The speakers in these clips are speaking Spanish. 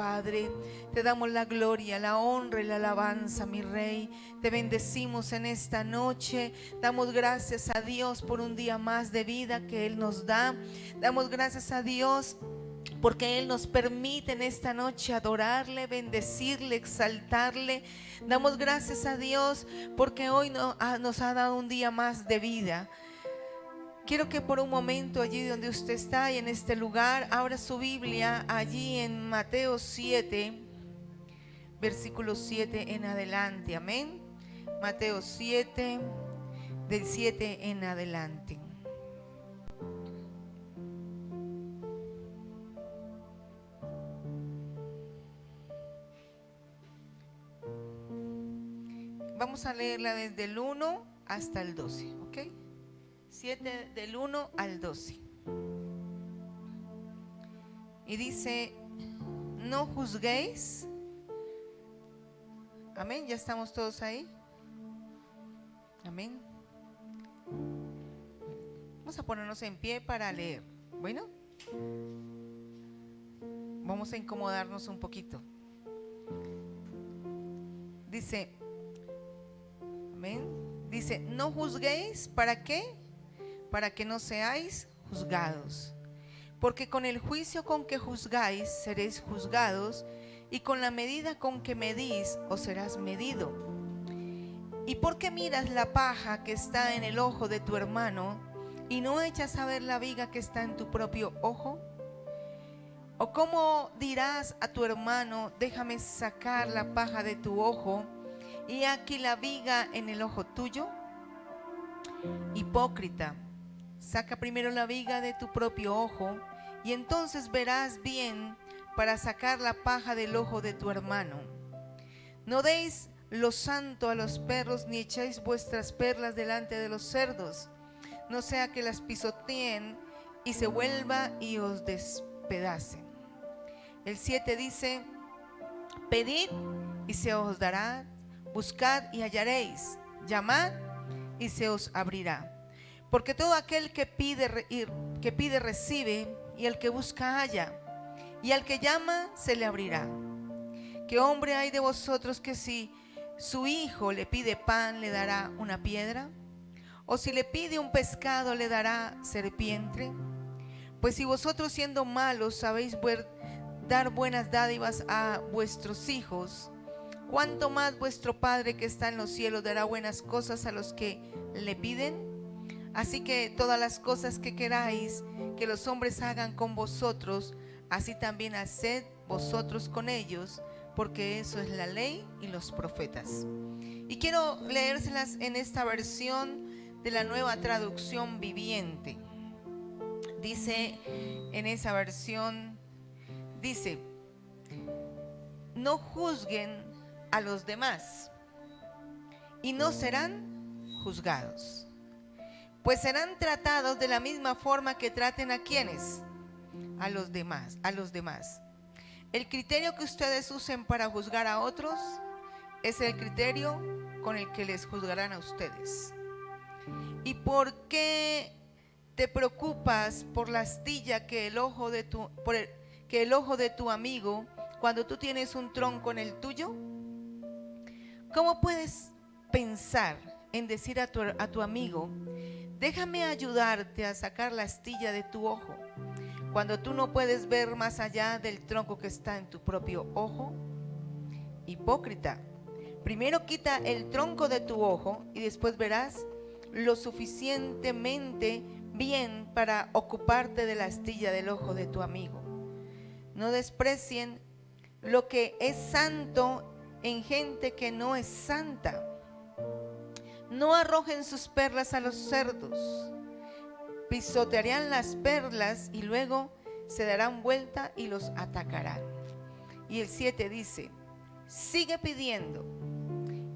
Padre. Te damos la gloria, la honra y la alabanza, mi Rey. Te bendecimos en esta noche. Damos gracias a Dios por un día más de vida que Él nos da. Damos gracias a Dios porque Él nos permite en esta noche adorarle, bendecirle, exaltarle. Damos gracias a Dios porque hoy nos ha dado un día más de vida. Quiero que por un momento allí donde usted está y en este lugar, abra su Biblia allí en Mateo 7, versículo 7 en adelante. Amén. Mateo 7, del 7 en adelante. Vamos a leerla desde el 1 hasta el 12, ¿ok? 7 del 1 al 12. Y dice: no juzguéis. Amén, ya estamos todos ahí. Amén. Vamos a ponernos en pie para leer. Bueno, vamos a incomodarnos un poquito. Dice, amén. Dice: no juzguéis. ¿Para qué? Para que no seáis juzgados. Porque con el juicio con que juzgáis seréis juzgados, y con la medida con que medís os serás medido. ¿Y por qué miras la paja que está en el ojo de tu hermano y no echas a ver la viga que está en tu propio ojo? ¿O cómo dirás a tu hermano: déjame sacar la paja de tu ojo, y aquí la viga en el ojo tuyo? Hipócrita, saca primero la viga de tu propio ojo, y entonces verás bien para sacar la paja del ojo de tu hermano. No deis lo santo a los perros, ni echéis vuestras perlas delante de los cerdos, no sea que las pisoteen y se vuelva y os despedacen. El 7 dice: pedid y se os dará, buscad y hallaréis, llamad y se os abrirá. Porque todo aquel que pide recibe, y el que busca halla, y al que llama se le abrirá. ¿Qué hombre hay de vosotros que si su hijo le pide pan le dará una piedra? ¿O si le pide un pescado le dará serpiente? Pues si vosotros, siendo malos, sabéis dar buenas dádivas a vuestros hijos, ¿cuánto más vuestro Padre que está en los cielos dará buenas cosas a los que le piden? Así que todas las cosas que queráis que los hombres hagan con vosotros, así también haced vosotros con ellos, porque eso es la ley y los profetas. Y quiero leérselas en esta versión de la Nueva Traducción Viviente. Dice en esa versión, dice: no juzguen a los demás y no serán juzgados, pues serán tratados de la misma forma que traten a quienes, a los demás. El criterio que ustedes usen para juzgar a otros es el criterio con el que les juzgarán a ustedes. ¿Y por qué te preocupas por la astilla que el ojo de tu amigo, cuando tú tienes un tronco en el tuyo? ¿Cómo puedes pensar en decir a tu amigo: déjame ayudarte a sacar la astilla de tu ojo, cuando tú no puedes ver más allá del tronco que está en tu propio ojo? Hipócrita, primero quita el tronco de tu ojo y después verás lo suficientemente bien para ocuparte de la astilla del ojo de tu amigo. No desprecien lo que es santo en gente que no es santa. No arrojen sus perlas a los cerdos. Pisotearán las perlas y luego se darán vuelta y los atacarán. Y el 7 dice: sigue pidiendo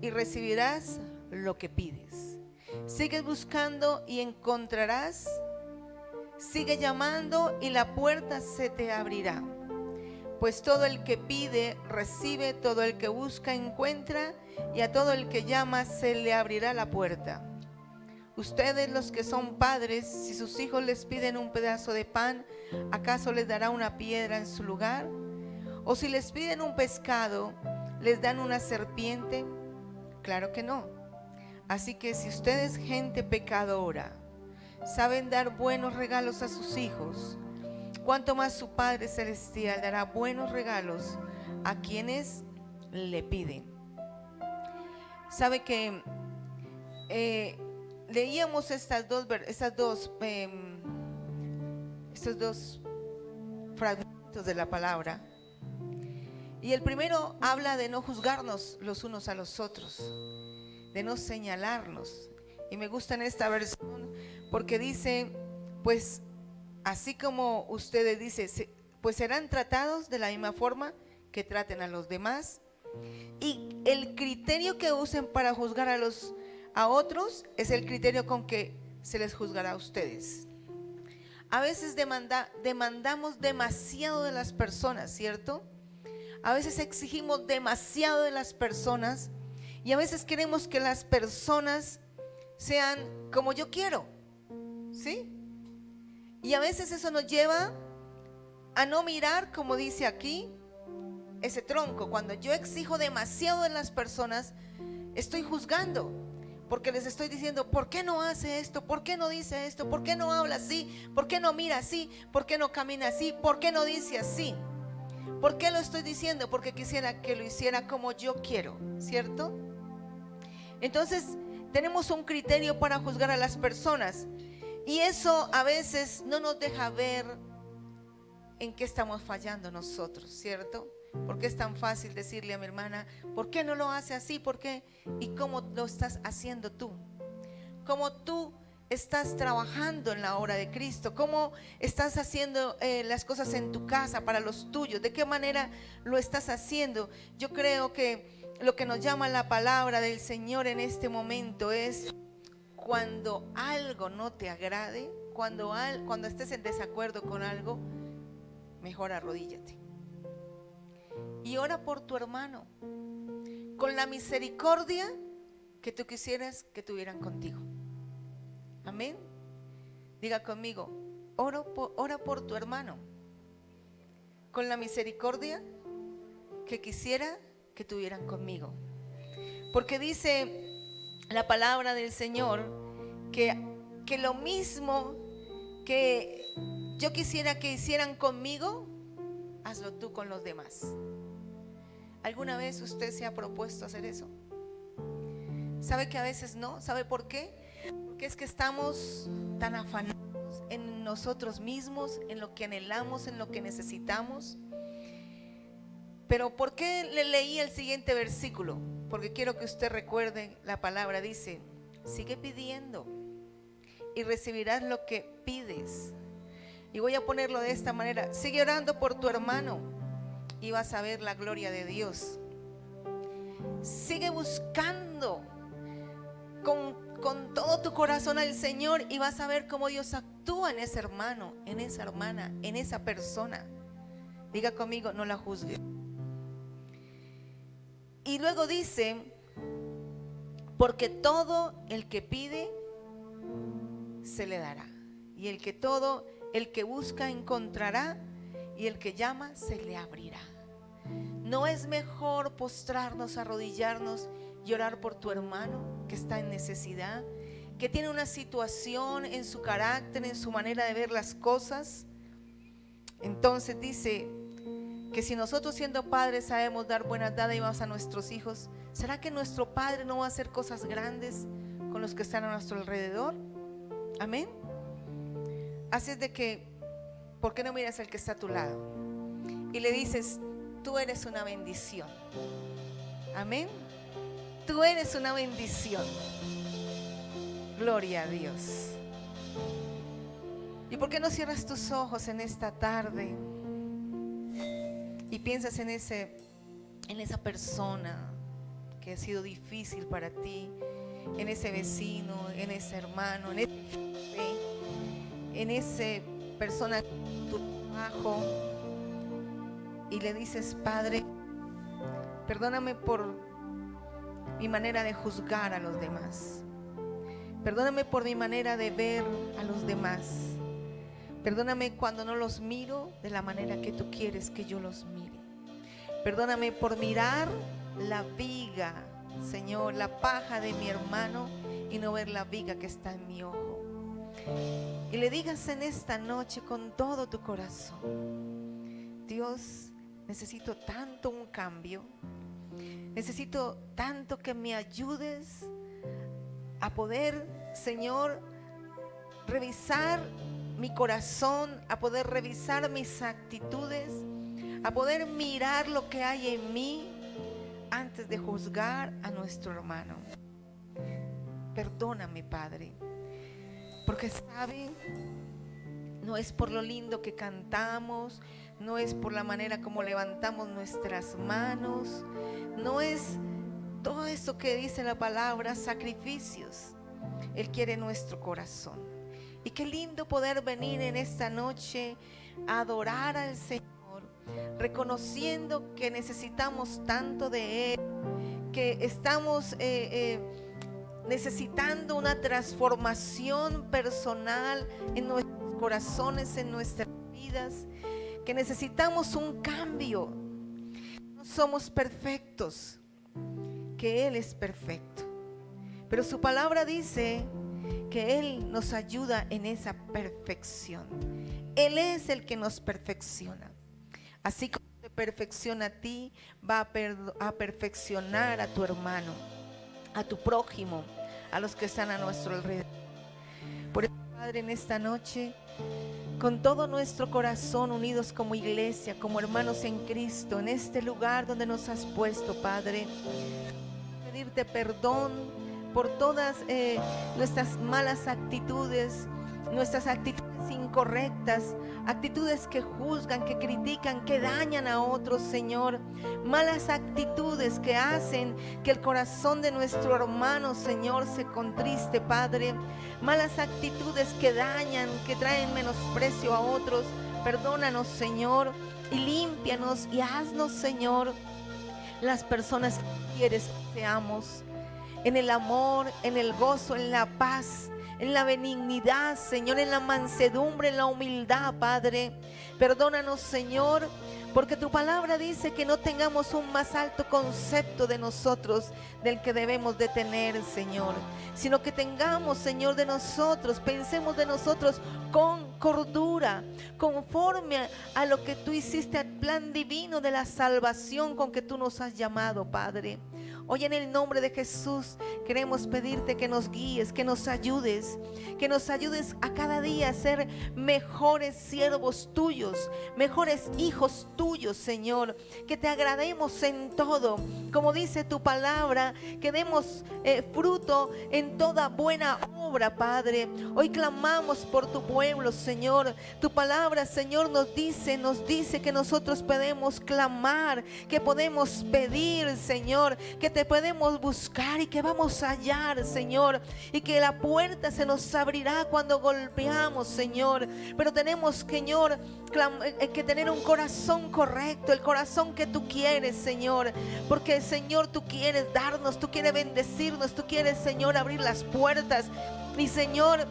y recibirás lo que pides. Sigue buscando y encontrarás. Sigue llamando y la puerta se te abrirá. Pues todo el que pide recibe, todo el que busca encuentra, y a todo el que llama se le abrirá la puerta. Ustedes, los que son padres, si sus hijos les piden un pedazo de pan, ¿acaso les dará una piedra en su lugar? ¿O si les piden un pescado, les dan una serpiente? Claro que no. Así que si ustedes, gente pecadora, saben dar buenos regalos a sus hijos, ¿cuánto más su Padre Celestial dará buenos regalos a quienes le piden? Sabe que leíamos estos dos fragmentos de la palabra, y el primero habla de no juzgarnos los unos a los otros, de no señalarnos. Y me gusta en esta versión porque dice, pues así como ustedes, dice, pues serán tratados de la misma forma que traten a los demás, y el criterio que usen para juzgar a otros es el criterio con que se les juzgará a ustedes. A veces demandamos demasiado de las personas, ¿cierto? A veces exigimos demasiado de las personas y a veces queremos que las personas sean como yo quiero, ¿sí? Y a veces eso nos lleva a no mirar, como dice aquí, ese tronco. Cuando yo exijo demasiado de las personas, estoy juzgando, porque les estoy diciendo, ¿por qué no hace esto? ¿Por qué no dice esto? ¿Por qué no habla así? ¿Por qué no mira así? ¿Por qué no camina así? ¿Por qué no dice así? ¿Por qué lo estoy diciendo? Porque quisiera que lo hiciera como yo quiero, ¿cierto? Entonces tenemos un criterio para juzgar a las personas, y eso a veces no nos deja ver en qué estamos fallando nosotros, ¿cierto? Porque es tan fácil decirle a mi hermana, ¿por qué no lo hace así? ¿Por qué? ¿Y cómo lo estás haciendo tú? ¿Cómo tú estás trabajando en la obra de Cristo? ¿Cómo estás haciendo las cosas en tu casa para los tuyos? ¿De qué manera lo estás haciendo? Yo creo que lo que nos llama la palabra del Señor en este momento es, cuando algo no te agrade, cuando estés en desacuerdo con algo, mejor arrodíllate y ora por tu hermano con la misericordia que tú quisieras que tuvieran contigo. Amén. Diga conmigo, ora por tu hermano con la misericordia que quisiera que tuvieran conmigo. Porque dice la palabra del Señor que lo mismo que yo quisiera que hicieran conmigo, hazlo tú con los demás. ¿Alguna vez usted se ha propuesto hacer eso? ¿Sabe que a veces no? ¿Sabe por qué? Porque es que estamos tan afanados en nosotros mismos, en lo que anhelamos, en lo que necesitamos. Pero ¿por qué le leí el siguiente versículo? Porque quiero que usted recuerde la palabra. Dice, sigue pidiendo y recibirás lo que pides. Y voy a ponerlo de esta manera: sigue orando por tu hermano y vas a ver la gloria de Dios. Sigue buscando con todo tu corazón al Señor y vas a ver cómo Dios actúa en ese hermano, en esa hermana, en esa persona. Diga conmigo, no la juzgue. Y luego dice, porque todo el que pide se le dará, y el que busca encontrará, y el que llama se le abrirá. ¿No es mejor postrarnos, arrodillarnos y orar por tu hermano que está en necesidad, que tiene una situación en su carácter, en su manera de ver las cosas? Entonces dice que si nosotros, siendo padres, sabemos dar buenas dádivas a nuestros hijos, ¿será que nuestro Padre no va a hacer cosas grandes con los que están a nuestro alrededor? Amén. Así es de que, ¿por qué no miras al que está a tu lado y le dices, tú eres una bendición? Amén. Tú eres una bendición. Gloria a Dios. ¿Y por qué no cierras tus ojos en esta tarde y piensas en esa persona que ha sido difícil para ti, en ese vecino, en ese hermano, en esa persona en tu trabajo, y le dices, Padre, perdóname por mi manera de juzgar a los demás, perdóname por mi manera de ver a los demás, perdóname cuando no los miro de la manera que tú quieres que yo los mire, Perdóname por mirar la viga, Señor, la paja de mi hermano y no ver la viga que está en mi ojo. Y le digas en esta noche con todo tu corazón: Dios, necesito tanto un cambio, necesito tanto que me ayudes a poder, Señor, revisar mi corazón, a poder revisar mis actitudes, a poder mirar lo que hay en mí antes de juzgar a nuestro hermano. Perdóname, Padre, porque sabe, no es por lo lindo que cantamos, no es por la manera como levantamos nuestras manos, no es todo eso que dice la palabra, sacrificios. Él quiere nuestro corazón. Y qué lindo poder venir en esta noche a adorar al Señor, reconociendo que necesitamos tanto de Él, que estamos necesitando una transformación personal en nuestros corazones, en nuestras vidas, que necesitamos un cambio. No somos perfectos, que Él es perfecto, pero su palabra dice que Él nos ayuda en esa perfección. Él es el que nos perfecciona. Así como te perfecciona a ti, va a perfeccionar a tu hermano, a tu prójimo, a los que están a nuestro alrededor. Por eso, Padre, en esta noche, con todo nuestro corazón, unidos como iglesia, como hermanos en Cristo, en este lugar donde nos has puesto, Padre, pedirte perdón por todas nuestras malas actitudes, nuestras actitudes incorrectas, actitudes que juzgan, que critican, que dañan a otros, Señor. Malas actitudes que hacen que el corazón de nuestro hermano, Señor, se contriste, Padre. Malas actitudes que dañan, que traen menosprecio a otros. Perdónanos, Señor, y límpianos y haznos, Señor, las personas que quieres que seamos. En el amor, en el gozo, en la paz, en la benignidad, Señor, en la mansedumbre, en la humildad, Padre. Perdónanos, Señor, porque tu palabra dice que no tengamos un más alto concepto de nosotros del que debemos de tener, Señor, sino que tengamos, Señor, de nosotros, pensemos de nosotros con cordura, conforme a lo que tú hiciste, al plan divino de la salvación con que tú nos has llamado, Padre. Hoy en el nombre de Jesús queremos pedirte que nos guíes, que nos ayudes a cada día a ser mejores siervos tuyos, mejores hijos tuyos, Señor, que te agrademos en todo, como dice tu palabra, que demos fruto en toda buena obra, Padre. Hoy clamamos por tu pueblo, Señor. Tu palabra, Señor, nos dice que nosotros podemos clamar, que podemos pedir, Señor, que te podemos buscar y que vamos a hallar, Señor, y que la puerta se nos abrirá cuando golpeamos, Señor. Pero tenemos, Señor, que tener un corazón correcto, el corazón que tú quieres, Señor, porque, Señor, tú quieres darnos, tú quieres bendecirnos, tú quieres, Señor, abrir las puertas. Y, Señor,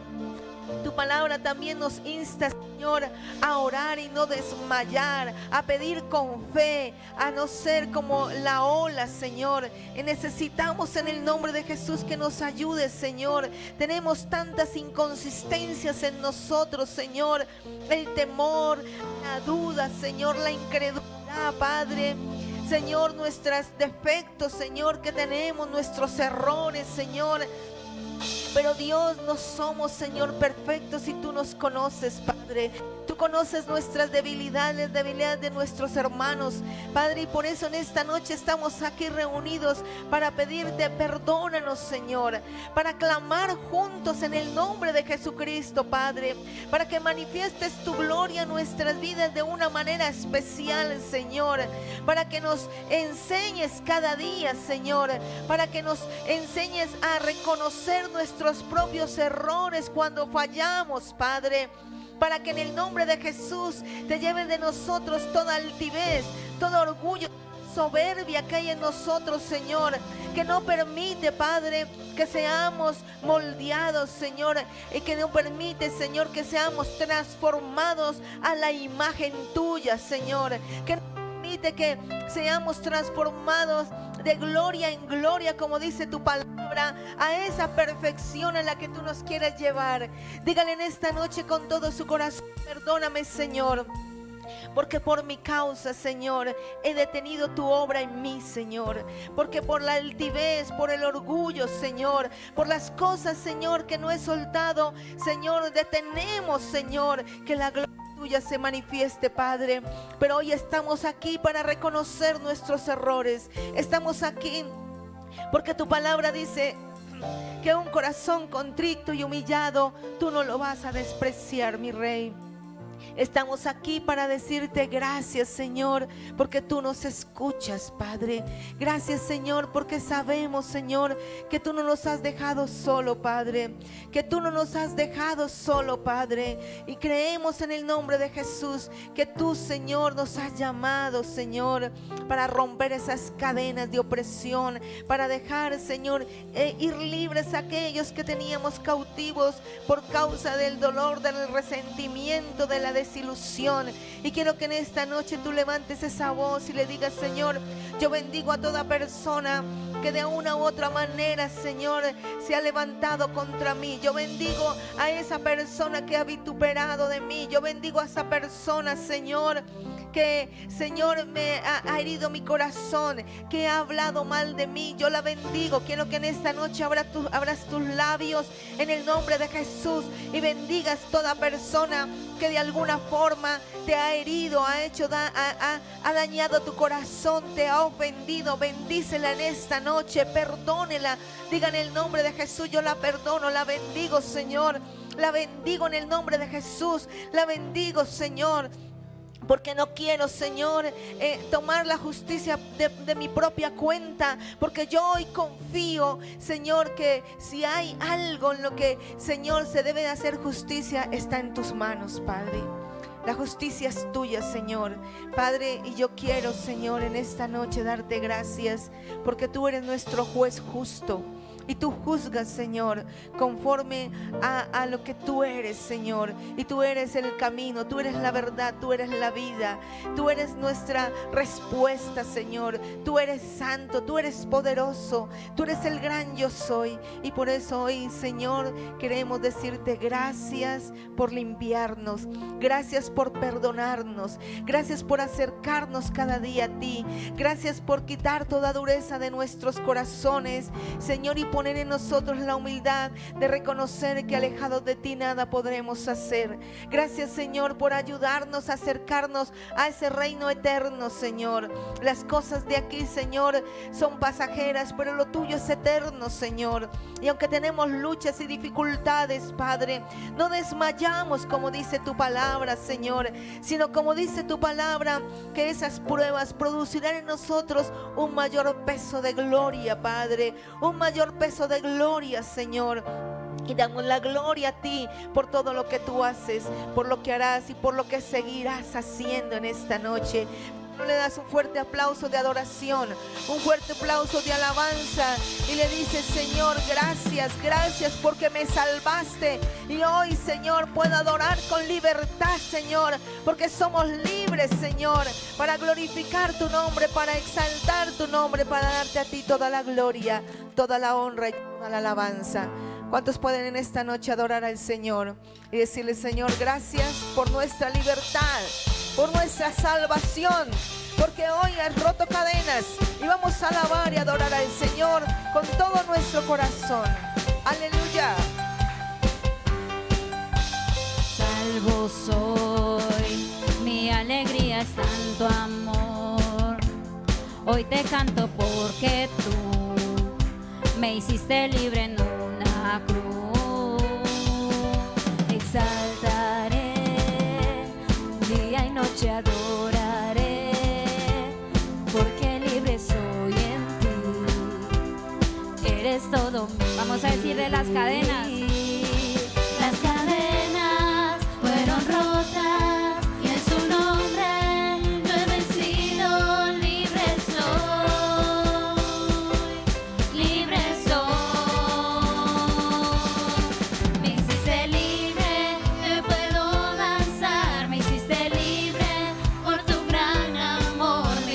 tu palabra también nos insta, Señor, a orar y no desmayar, a pedir con fe, a no ser como la ola, Señor. Y necesitamos en el nombre de Jesús que nos ayudes, Señor. Tenemos tantas inconsistencias en nosotros, Señor. El temor, la duda, Señor, la incredulidad, Padre. Señor, nuestros defectos, Señor, que tenemos, nuestros errores, Señor. Pero Dios, no somos, Señor, perfectos y tú nos conoces, Padre. Tú conoces nuestras debilidades, debilidades de nuestros hermanos, Padre. Y por eso en esta noche estamos aquí reunidos para pedirte perdónanos, Señor. Para clamar juntos en el nombre de Jesucristo, Padre. Para que manifiestes tu gloria en nuestras vidas de una manera especial, Señor. Para que nos enseñes cada día, Señor. Para que nos enseñes a reconocer nuestros propios errores cuando fallamos, Padre. Para que en el nombre de Jesús te lleves de nosotros toda altivez, todo orgullo, soberbia que hay en nosotros, Señor, que no permite, Padre, que seamos moldeados, Señor, y que no permite, Señor, que seamos transformados a la imagen tuya, Señor, que no permite permite que seamos transformados de gloria en gloria, como dice tu palabra, a esa perfección a la que tú nos quieres llevar. Dígale en esta noche con todo su corazón: perdóname, Señor, porque por mi causa, Señor, he detenido tu obra en mí, Señor. Porque por la altivez, por el orgullo, Señor, por las cosas, Señor, que no he soltado, Señor, detenemos, Señor, que la gloria tuya se manifieste, Padre. Pero hoy estamos aquí para reconocer nuestros errores. Estamos aquí porque tu palabra dice que un corazón contrito y humillado tú no lo vas a despreciar, mi Rey. Estamos aquí para decirte gracias, Señor, porque tú nos escuchas, Padre. Gracias, Señor, porque sabemos, Señor, que tú no nos has dejado solo, Padre. Que tú no nos has dejado solo, Padre. Y creemos en el nombre de Jesús que tú, Señor, nos has llamado, Señor, para romper esas cadenas de opresión, para dejar, Señor, ir libres a aquellos que teníamos cautivos por causa del dolor, del resentimiento, de la desilusión. Y quiero que en esta noche tú levantes esa voz y le digas: Señor, yo bendigo a toda persona que de una u otra manera, Señor, se ha levantado contra mí. Yo bendigo a esa persona que ha vituperado de mí. Yo bendigo a esa persona, Señor, que, Señor, me ha herido mi corazón, que ha hablado mal de mí. Yo la bendigo. Quiero que en esta noche abras tus labios en el nombre de Jesús y bendigas toda persona que de alguna forma te ha herido, ha dañado tu corazón, te ha ofendido. Bendícela en esta noche, perdónela. Diga en el nombre de Jesús: yo la perdono, la bendigo, Señor. La bendigo en el nombre de Jesús. La bendigo, Señor. Porque no quiero, Señor, tomar la justicia de mi propia cuenta. Porque yo hoy confío, Señor, que si hay algo en lo que, Señor, se debe de hacer justicia, está en tus manos, Padre. La justicia es tuya, Señor. Padre, y yo quiero, Señor, en esta noche darte gracias, porque tú eres nuestro juez justo. Y tú juzgas, Señor, conforme a lo que tú eres, Señor. Y tú eres el camino, tú eres la verdad, tú eres la vida. Tú eres nuestra respuesta, Señor. Tú eres santo, tú eres poderoso. Tú eres el gran yo soy. Y por eso hoy, Señor, queremos decirte gracias por limpiarnos. Gracias por perdonarnos. Gracias por acercarnos cada día a ti. Gracias por quitar toda dureza de nuestros corazones, Señor, y poner en nosotros la humildad de reconocer que alejados de ti nada podremos hacer. Gracias, Señor, por ayudarnos a acercarnos a ese reino eterno, Señor. Las cosas de aquí, Señor, son pasajeras, pero lo tuyo es eterno, Señor. Y aunque tenemos luchas y dificultades, Padre, no desmayamos, como dice tu palabra, Señor, sino como dice tu palabra, que esas pruebas producirán en nosotros un mayor peso de gloria, Padre, un mayor peso de gloria, Señor. Y damos la gloria a ti por todo lo que tú haces, por lo que harás y por lo que seguirás haciendo en esta noche. Le das un fuerte aplauso de adoración, un fuerte aplauso de alabanza y le dices: Señor, gracias, gracias porque me salvaste. Y hoy, Señor, puedo adorar con libertad, Señor, porque somos libres, Señor, para glorificar tu nombre, para exaltar tu nombre, para darte a ti toda la gloria, toda la honra y toda la alabanza. ¿Cuántos pueden en esta noche adorar al Señor y decirle: Señor, gracias por nuestra libertad, por nuestra salvación, porque hoy has roto cadenas y vamos a alabar y adorar al Señor con todo nuestro corazón? Aleluya. Salvo soy, mi alegría es tanto amor. Hoy te canto porque tú me hiciste libre en una cruz. Exaltaré, día y noche adoraré, porque libre soy en ti. Eres todo mío. Vamos a decirle las cadenas. Las cadenas fueron rotas y en su nombre yo he vencido. Libre soy, libre soy. Me hiciste libre, me puedo danzar. Me hiciste libre por tu gran amor. Me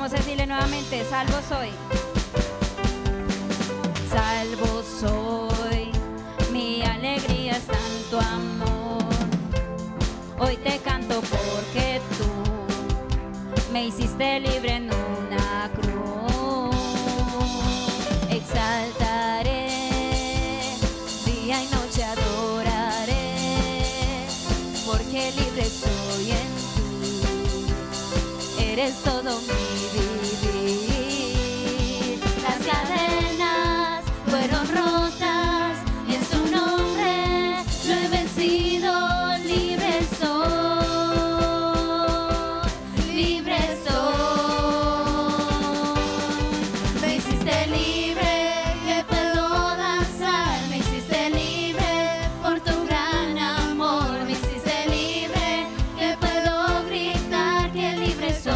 Vamos a decirle nuevamente, salvo soy. Salvo soy, mi alegría está en tu amor. Hoy te canto porque tú me hiciste libre en una cruz. Exaltaré, día y noche adoraré, porque libre soy en ti. Eres todo mi vivir. Las cadenas fueron rotas y en su nombre lo he vencido. Libre soy, libre soy. Me hiciste libre, que puedo danzar. Me hiciste libre por tu gran amor. Me hiciste libre, que puedo gritar que libre soy.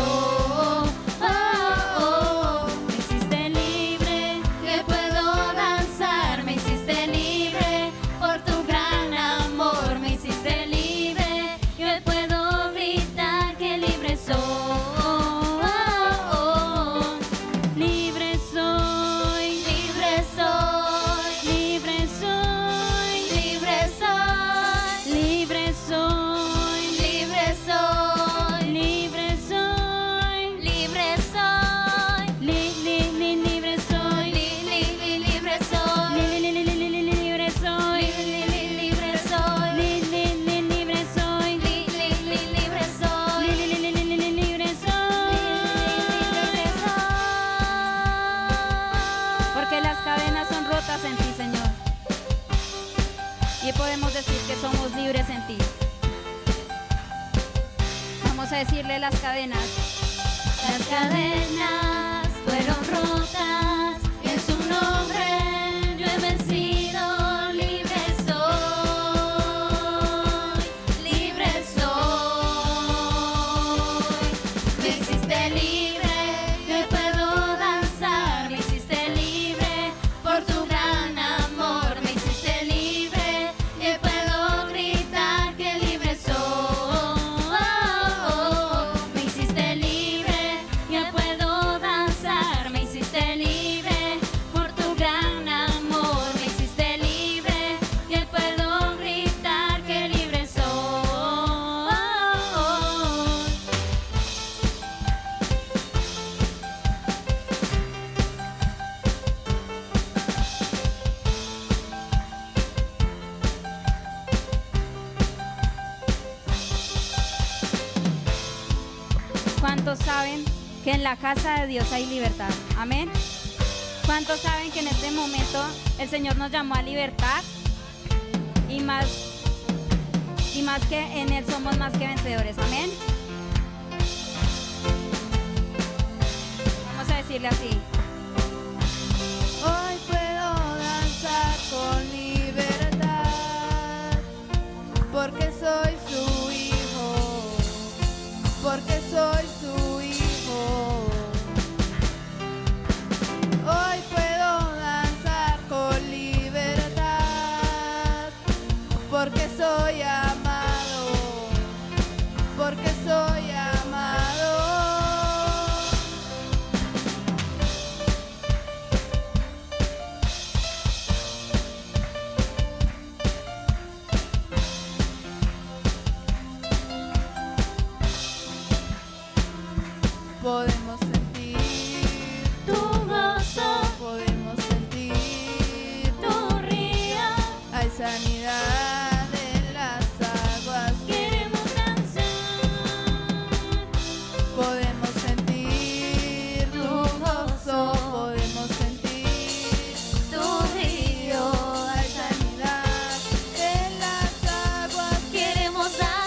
Me hiciste libre, que puedo danzar. Me hiciste libre por tu gran amor. Me hiciste libre, que puedo gritar que libre soy. Libre soy, libre soy, libre soy, libre soy, libre soy, libre soy, libre soy, libre soy, libre soy, libre soy, libre soy, libre soy, libre soy, libre soy, libre soy. Porque las cadenas son rotas en ti, Señor. Y podemos decir que somos libres en ti. Vamos a decirle las cadenas. Las cadenas fueron rotas y en su nombre yo he vencido. Libre soy, libre soy. Me hiciste libre, que puedo danzar. Me hiciste libre por tu gran amor. Me hiciste libre, que puedo gritar que libre soy. Me hiciste libre, que puedo danzar. Me hiciste libre por tu gran amor. Me hiciste libre, que puedo gritar que libre soy. ¿Cuántos saben que en la casa de Dios hay libertad? Amén. ¿Cuántos saben que en este momento el Señor nos llamó a libertad? Y más que en Él somos más que vencedores. Amén. Vamos a decirle así. Hoy puedo danzar con libertad, porque soy su hijo, porque soy su hijo. Hoy puedo danzar con libertad, porque soy amado, porque soy amado. Podemos sentir Tu gozo, podemos sentir tu río, hay sanidad en las aguas. queremos danzar. Podemos sentir tu gozo, podemos sentir Tu río, hay sanidad en las aguas. queremos danzar.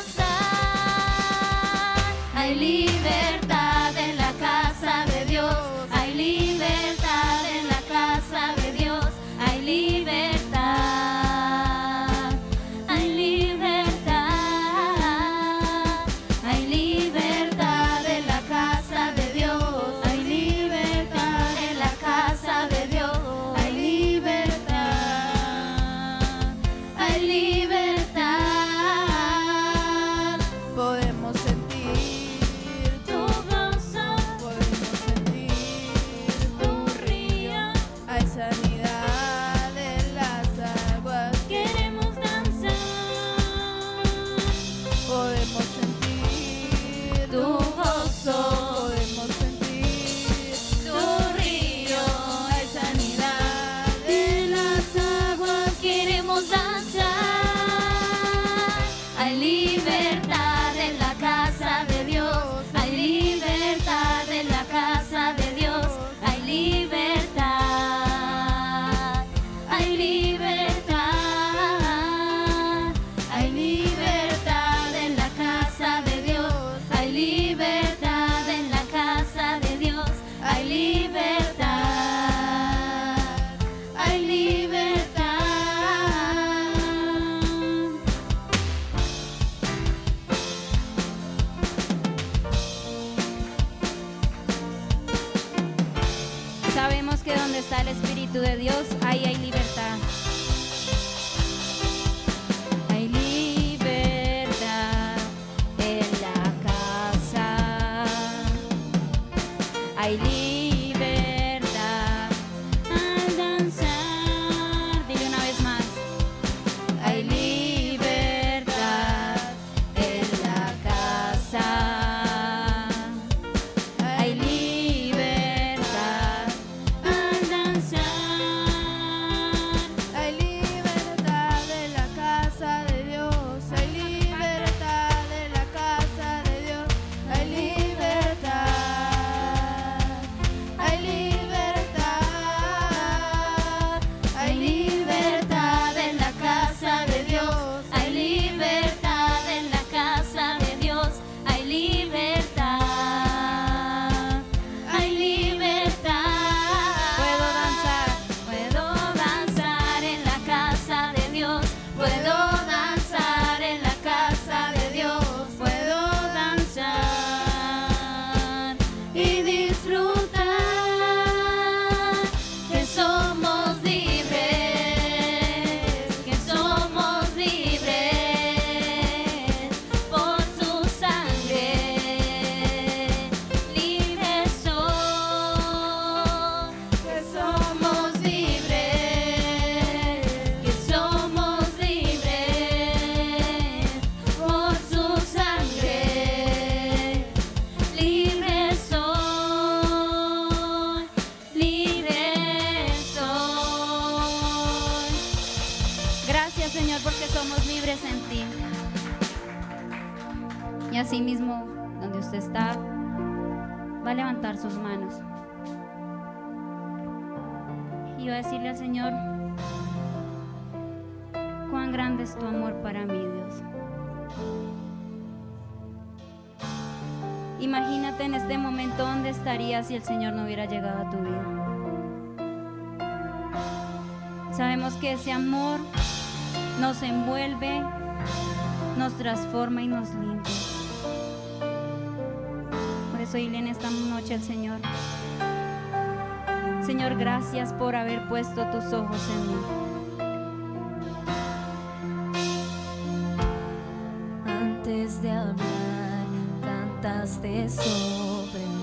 Hay libertad en la casa de Dios. Hay libertad en la casa de Dios. Hay libertad. está el Espíritu de Dios, ahí hay libertad. Hay libertad en la casa. Hay libertad al danzar. Dile una vez más. Hay libertad en la casa. Hay libertad al danzar. Hay libertad en la casa de Dios. Hay libertad en la casa de Dios. Hay libertad. Hay libertad. Hay libertad en la casa de Dios. Hay libertad en la casa de Dios. Hay libertad. Hay libertad. Puedo danzar en la casa de Dios. Puedo danzar en la casa de Dios. Puedo danzar y disfrutar que somos libres, que somos libres por su sangre. Libres son, que somos libres, que somos libres por su sangre. Libres son, libres son. Gracias, Señor, porque somos libres en ti. Y así mismo, donde usted está, va a levantar sus manos y va a decirle al Señor: cuán grande es tu amor para mí, Dios. Imagínate en este momento dónde estarías si el Señor no hubiera llegado a tu vida. Sabemos que ese amor nos envuelve, nos transforma y nos limpia. Por eso dile en esta noche al Señor: Señor, gracias por haber puesto tus ojos en mí. Antes de hablar, cantaste sobre mí.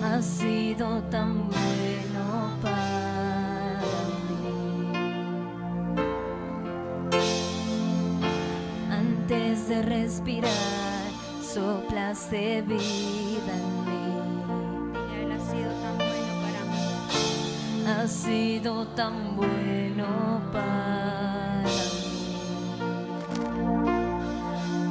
Has sido tan bueno para mí. Antes de respirar, soplaste vida en mí. Él ha sido tan bueno para mí. Has sido tan bueno para mí.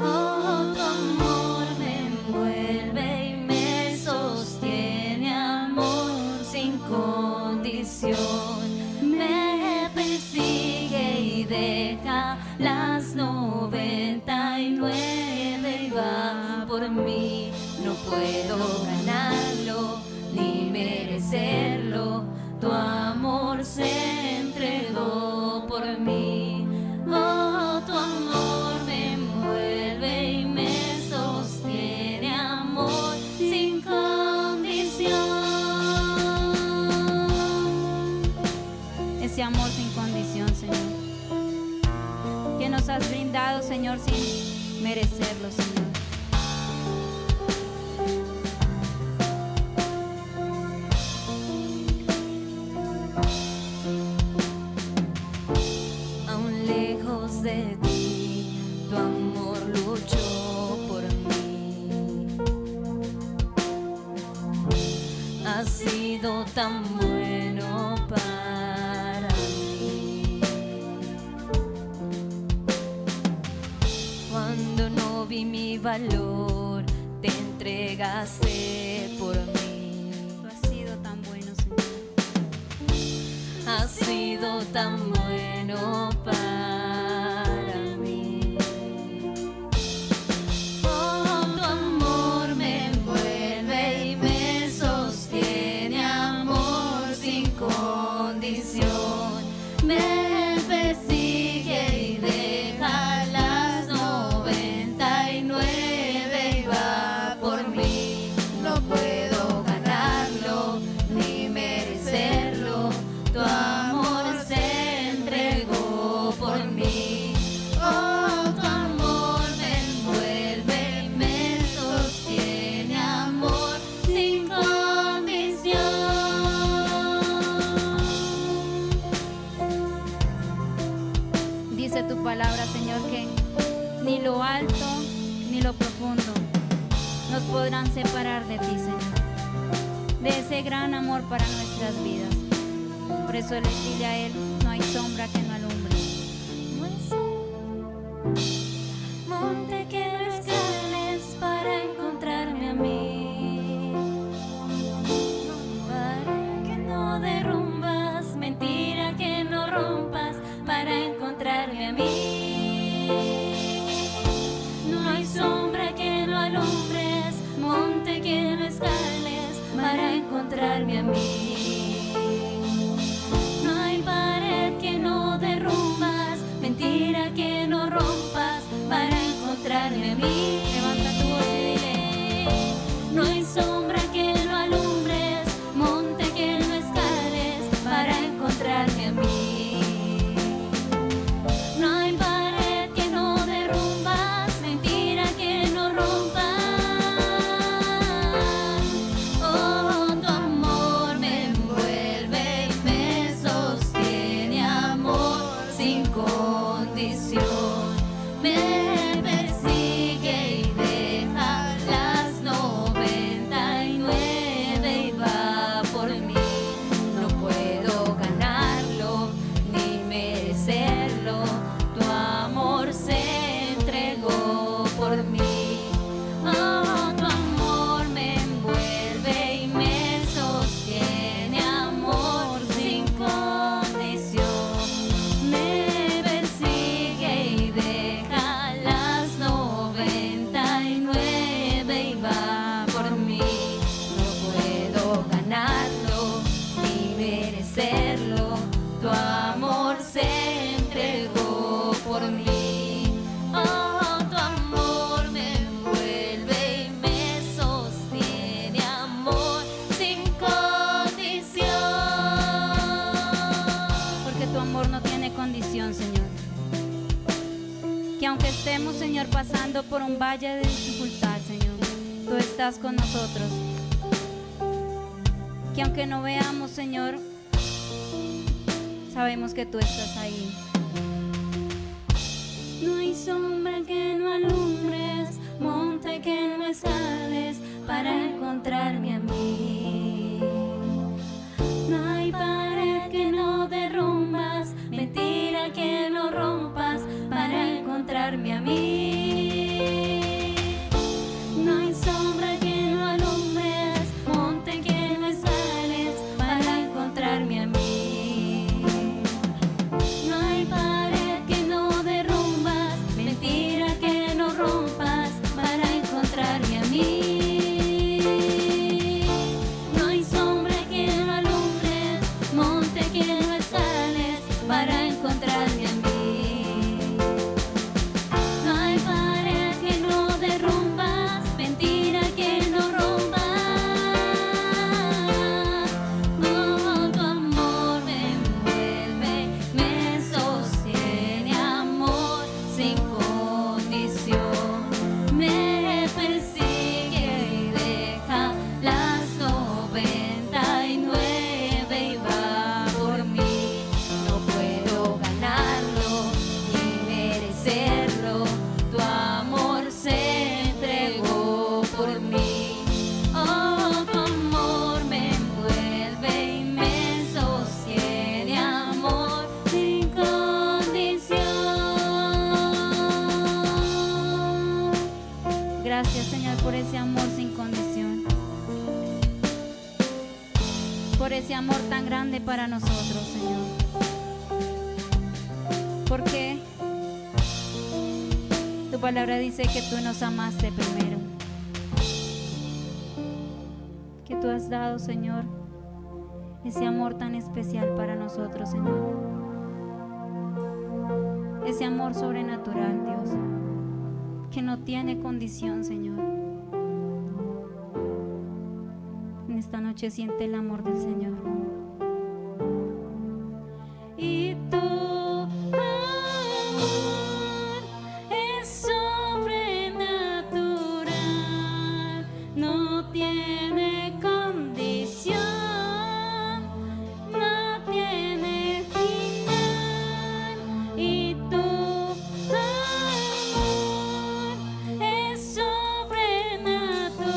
Oh, tu amor me envuelve y me sostiene, amor sin condición. Me persigue y deja las 99 y va por mí. No puedo ganarlo ni merecerlo. Tu amor se entregó por mí. Oh, tu amor me envuelve y me sostiene, amor sin condición. Ese amor sin condición, Señor, que nos has brindado, Señor, sin merecerlo, Señor. Aún lejos de ti, tu amor luchó por mí. Has sido tan bueno para mí. Cuando no vi mi valor, te entregaste por mí. Tú has sido tan bueno, Señor. Has sido tan bueno para mí. Oh, tu amor me envuelve y me sostiene, amor sin condición. Me persigue y deja las 99 y va por mí. No puedo ganar. nos podrán separar de ti, Señor, de ese gran amor para nuestras vidas. Por eso le dile a Él, no hay sombra que no alumbre. No hay sombra, monte que no escales para encontrarme a mí, para que no derrumbas, mentira que no rompas para encontrarme a mí. No hay sombra que no alumbres, monte que no escales para encontrarme a mí. No hay pared que no derrumbas, mentira que no rompas para encontrarme a mí. Levanta tu voz y dile: no hay sombra que no alumbres, monte que no escales para encontrarme a mí. No hay pared que no derrumbas, mentira que no rompas. Oh, tu amor me envuelve y me sostiene, amor sin condición. Me persigue y deja las 99 y va por mí. No puedo ganarlo ni merecerlo, tu amor se entregó por mí. Oh, tu amor me envuelve y me sostiene, amor sin condición. Me persigue y deja las 99 y va por mí. No puedo ganarlo ni merecerlo, tu amor se entregó por mí. Oh, tu amor me envuelve y me sostiene, amor sin condición. Porque tu amor no tiene condición, Señor. Que aunque estemos, Señor, pasando por un valle de dificultad, Señor, tú estás con nosotros. Que aunque no veamos, Señor, sabemos que tú estás ahí. No hay sombra que no alumbres, monte que no escales para encontrarme a mí. No hay pared que no derrumbas, mentira que no rompas para encontrarme a mí. No hay sombra que no alumbres, monte que no escales para encontrarme a mí. No hay pared que no derrumbas, mentira que no rompas para encontrarme a mí. No hay sombra que no alumbres, monte que no escales para encontrarme a mí. No hay pared que no derrumbas, mentira que no rompas. Oh, tu amor me envuelve, me sostiene, amor sin condición. Me persigue y deja las 99 y va por mí. No puedo ganarlo ni merecerlo, tu amor se entregó por mí. Oh, tu amor me envuelve y me sostiene, amor sin condición. Gracias, Señor, por ese amor sin condición, por ese amor tan grande para nosotros, Señor. Porque tu palabra dice que tú nos amaste primero, que tú has dado, Señor, ese amor tan especial para nosotros, Señor. Ese amor sobrenatural, Dios, que no tiene condición, Señor. En esta noche siente el amor del Señor. Y tu amor es sobrenatural, no tiene condición, no tiene final. Y tu amor es sobrenatural.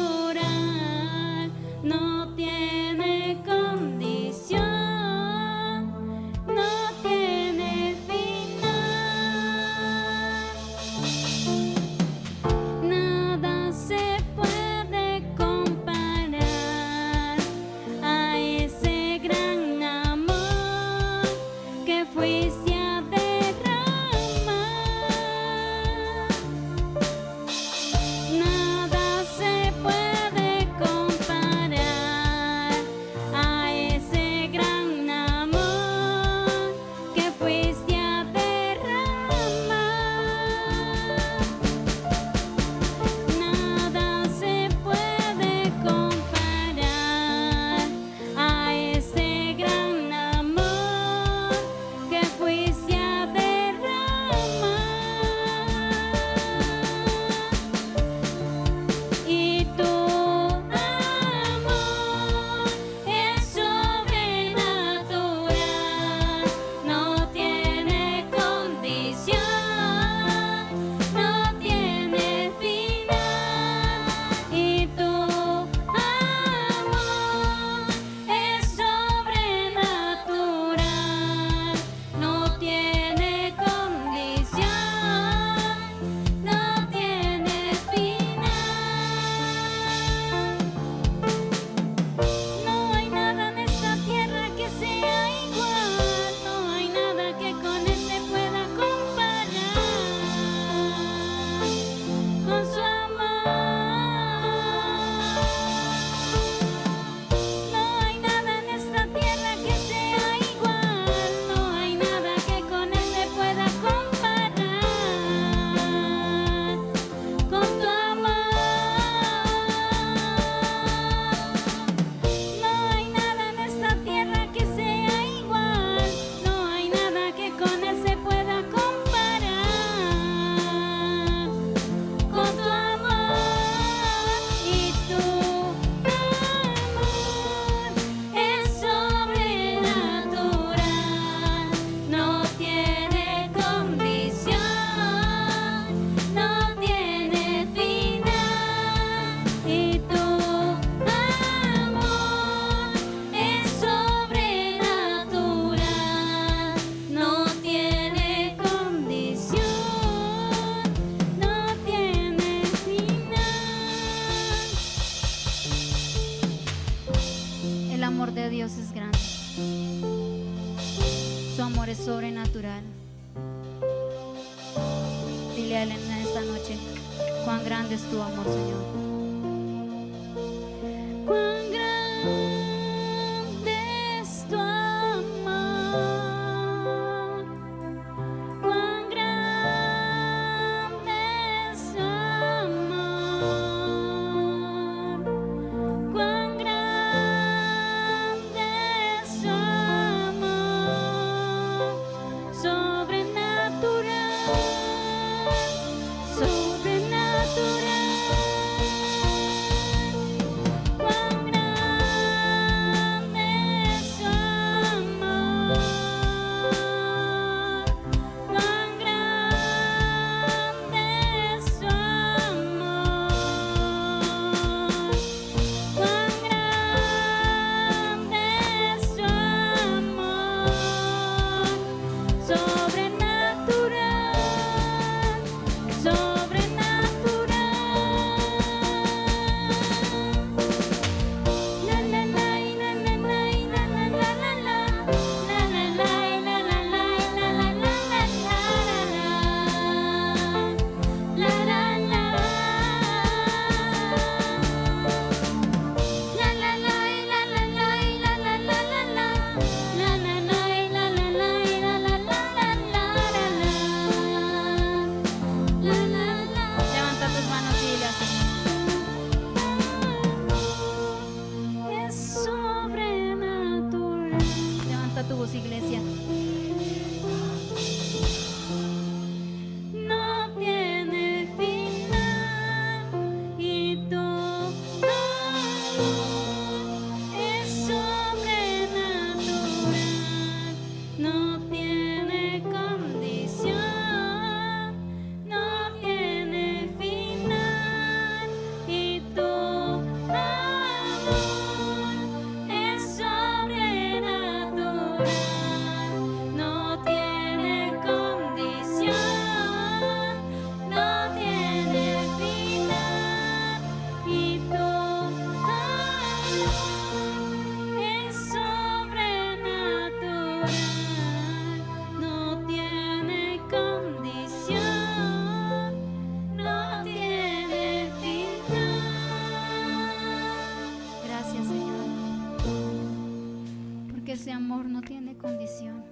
amor de Dios es grande. Su amor es sobrenatural. Dile a Él en esta noche, cuán grande es tu amor, Señor. Cuán grande es tu amor. Cuán grande es tu amor. Cuán grande es tu amor. Sobrenatural. Sobrenatural. Cuán grande es tu amor. Cuán grande es tu amor. Cuán grande es tu amor. Sobrenatural. Levanta tus manos y dile así. Es sobrenatural. Levanta tu voz, iglesia. No tiene final y todo es sobrenatural. No tiene condición, no tiene final y tu amor es sobrenatural. No tiene condición, no tiene final y tu amor es sobrenatural. No tiene condición, no tiene final. Gracias, Señor, porque ese amor no tiene condición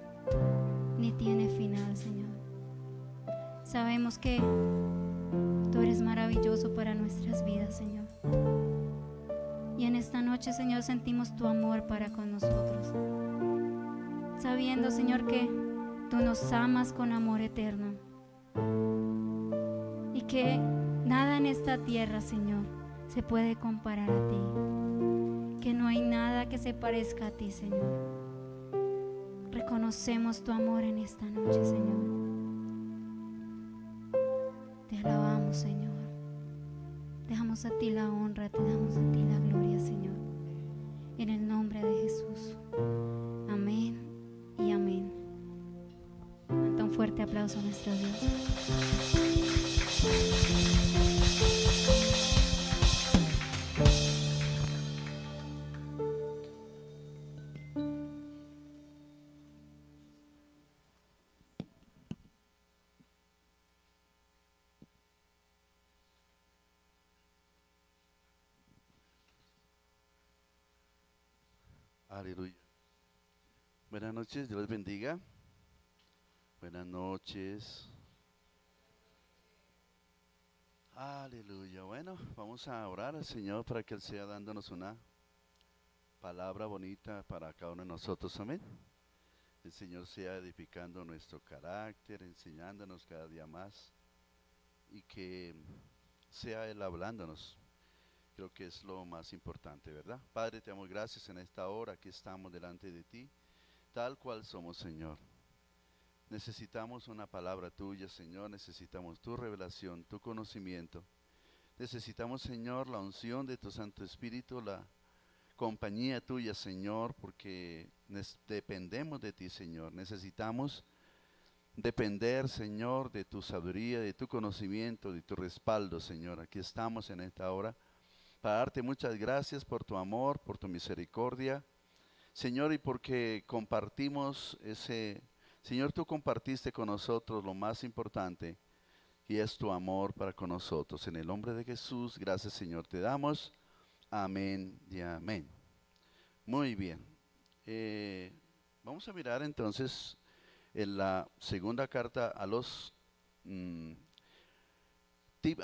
ni tiene final, Señor. Sabemos que tú eres maravilloso para nuestras vidas, Señor. Y en esta noche, Señor, sentimos tu amor para con nosotros, sabiendo, Señor, que tú nos amas con amor eterno y que nada en esta tierra, Señor, se puede comparar a ti, que no hay nada que se parezca a ti, Señor. Reconocemos tu amor en esta noche, Señor. Te alabamos, Señor. Te damos a ti la honra, te damos a ti la gloria, Señor. En el nombre de Jesús. Amén y amén. Levanta un fuerte aplauso a nuestro Dios. Aleluya. Buenas noches, Dios les bendiga. Buenas noches. Aleluya. Bueno, vamos a orar al Señor para que Él sea dándonos una palabra bonita para cada uno de nosotros. Amén. El Señor sea edificando nuestro carácter, enseñándonos cada día más y que sea Él hablándonos. Creo que es lo más importante, ¿verdad? Padre, te damos gracias en esta hora. Aquí estamos delante de ti, tal cual somos, Señor. Necesitamos una palabra tuya, Señor. Necesitamos tu revelación, tu conocimiento. Necesitamos, Señor, la unción de tu Santo Espíritu, la compañía tuya, Señor, porque dependemos de ti, Señor. Necesitamos depender, Señor, de tu sabiduría, de tu conocimiento, de tu respaldo, Señor. Aquí estamos en esta hora para darte muchas gracias por tu amor, por tu misericordia, Señor, y porque compartimos Señor, tú compartiste con nosotros lo más importante, y es tu amor para con nosotros. En el nombre de Jesús, gracias, Señor, te damos. Amén y amén. Muy bien. Vamos a mirar entonces en la segunda carta a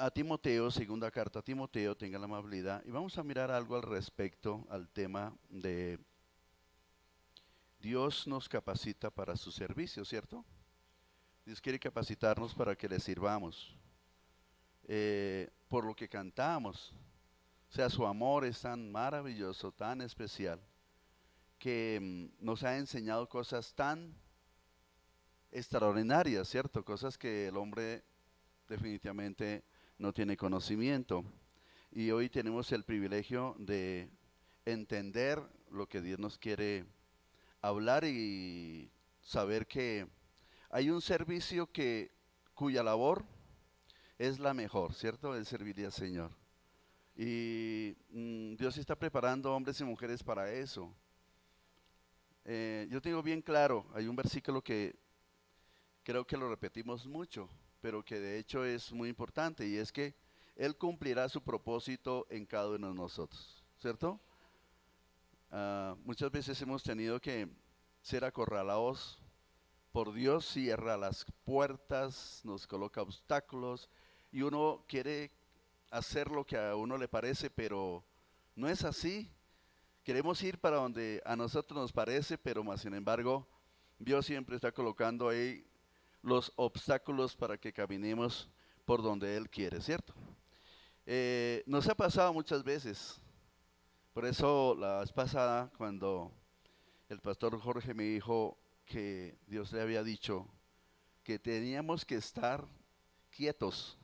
Timoteo, segunda carta a Timoteo, tenga la amabilidad, y vamos a mirar algo al respecto al tema de Dios nos capacita para su servicio, ¿cierto? Dios quiere capacitarnos para que le sirvamos, por lo que cantamos. O sea, su amor es tan maravilloso, tan especial, que nos ha enseñado cosas tan extraordinarias, ¿cierto? Cosas que el hombre definitivamente no tiene conocimiento. Y hoy tenemos el privilegio de entender lo que Dios nos quiere hablar y saber que hay un servicio cuya labor es la mejor, ¿cierto? El servirle al Señor. Y Dios está preparando hombres y mujeres para eso. Yo tengo bien claro, hay un versículo que creo que lo repetimos mucho, pero que de hecho es muy importante, y es que Él cumplirá su propósito en cada uno de nosotros, ¿cierto? Muchas veces hemos tenido que ser acorralados por Dios, cierra las puertas, nos coloca obstáculos, y uno quiere hacer lo que a uno le parece, pero no es así. Queremos ir para donde a nosotros nos parece, pero más sin embargo, Dios siempre está colocando ahí los obstáculos para que caminemos por donde Él quiere, ¿cierto? Nos ha pasado muchas veces. Por eso la vez pasada, cuando el pastor Jorge me dijo que Dios le había dicho que teníamos que estar quietos.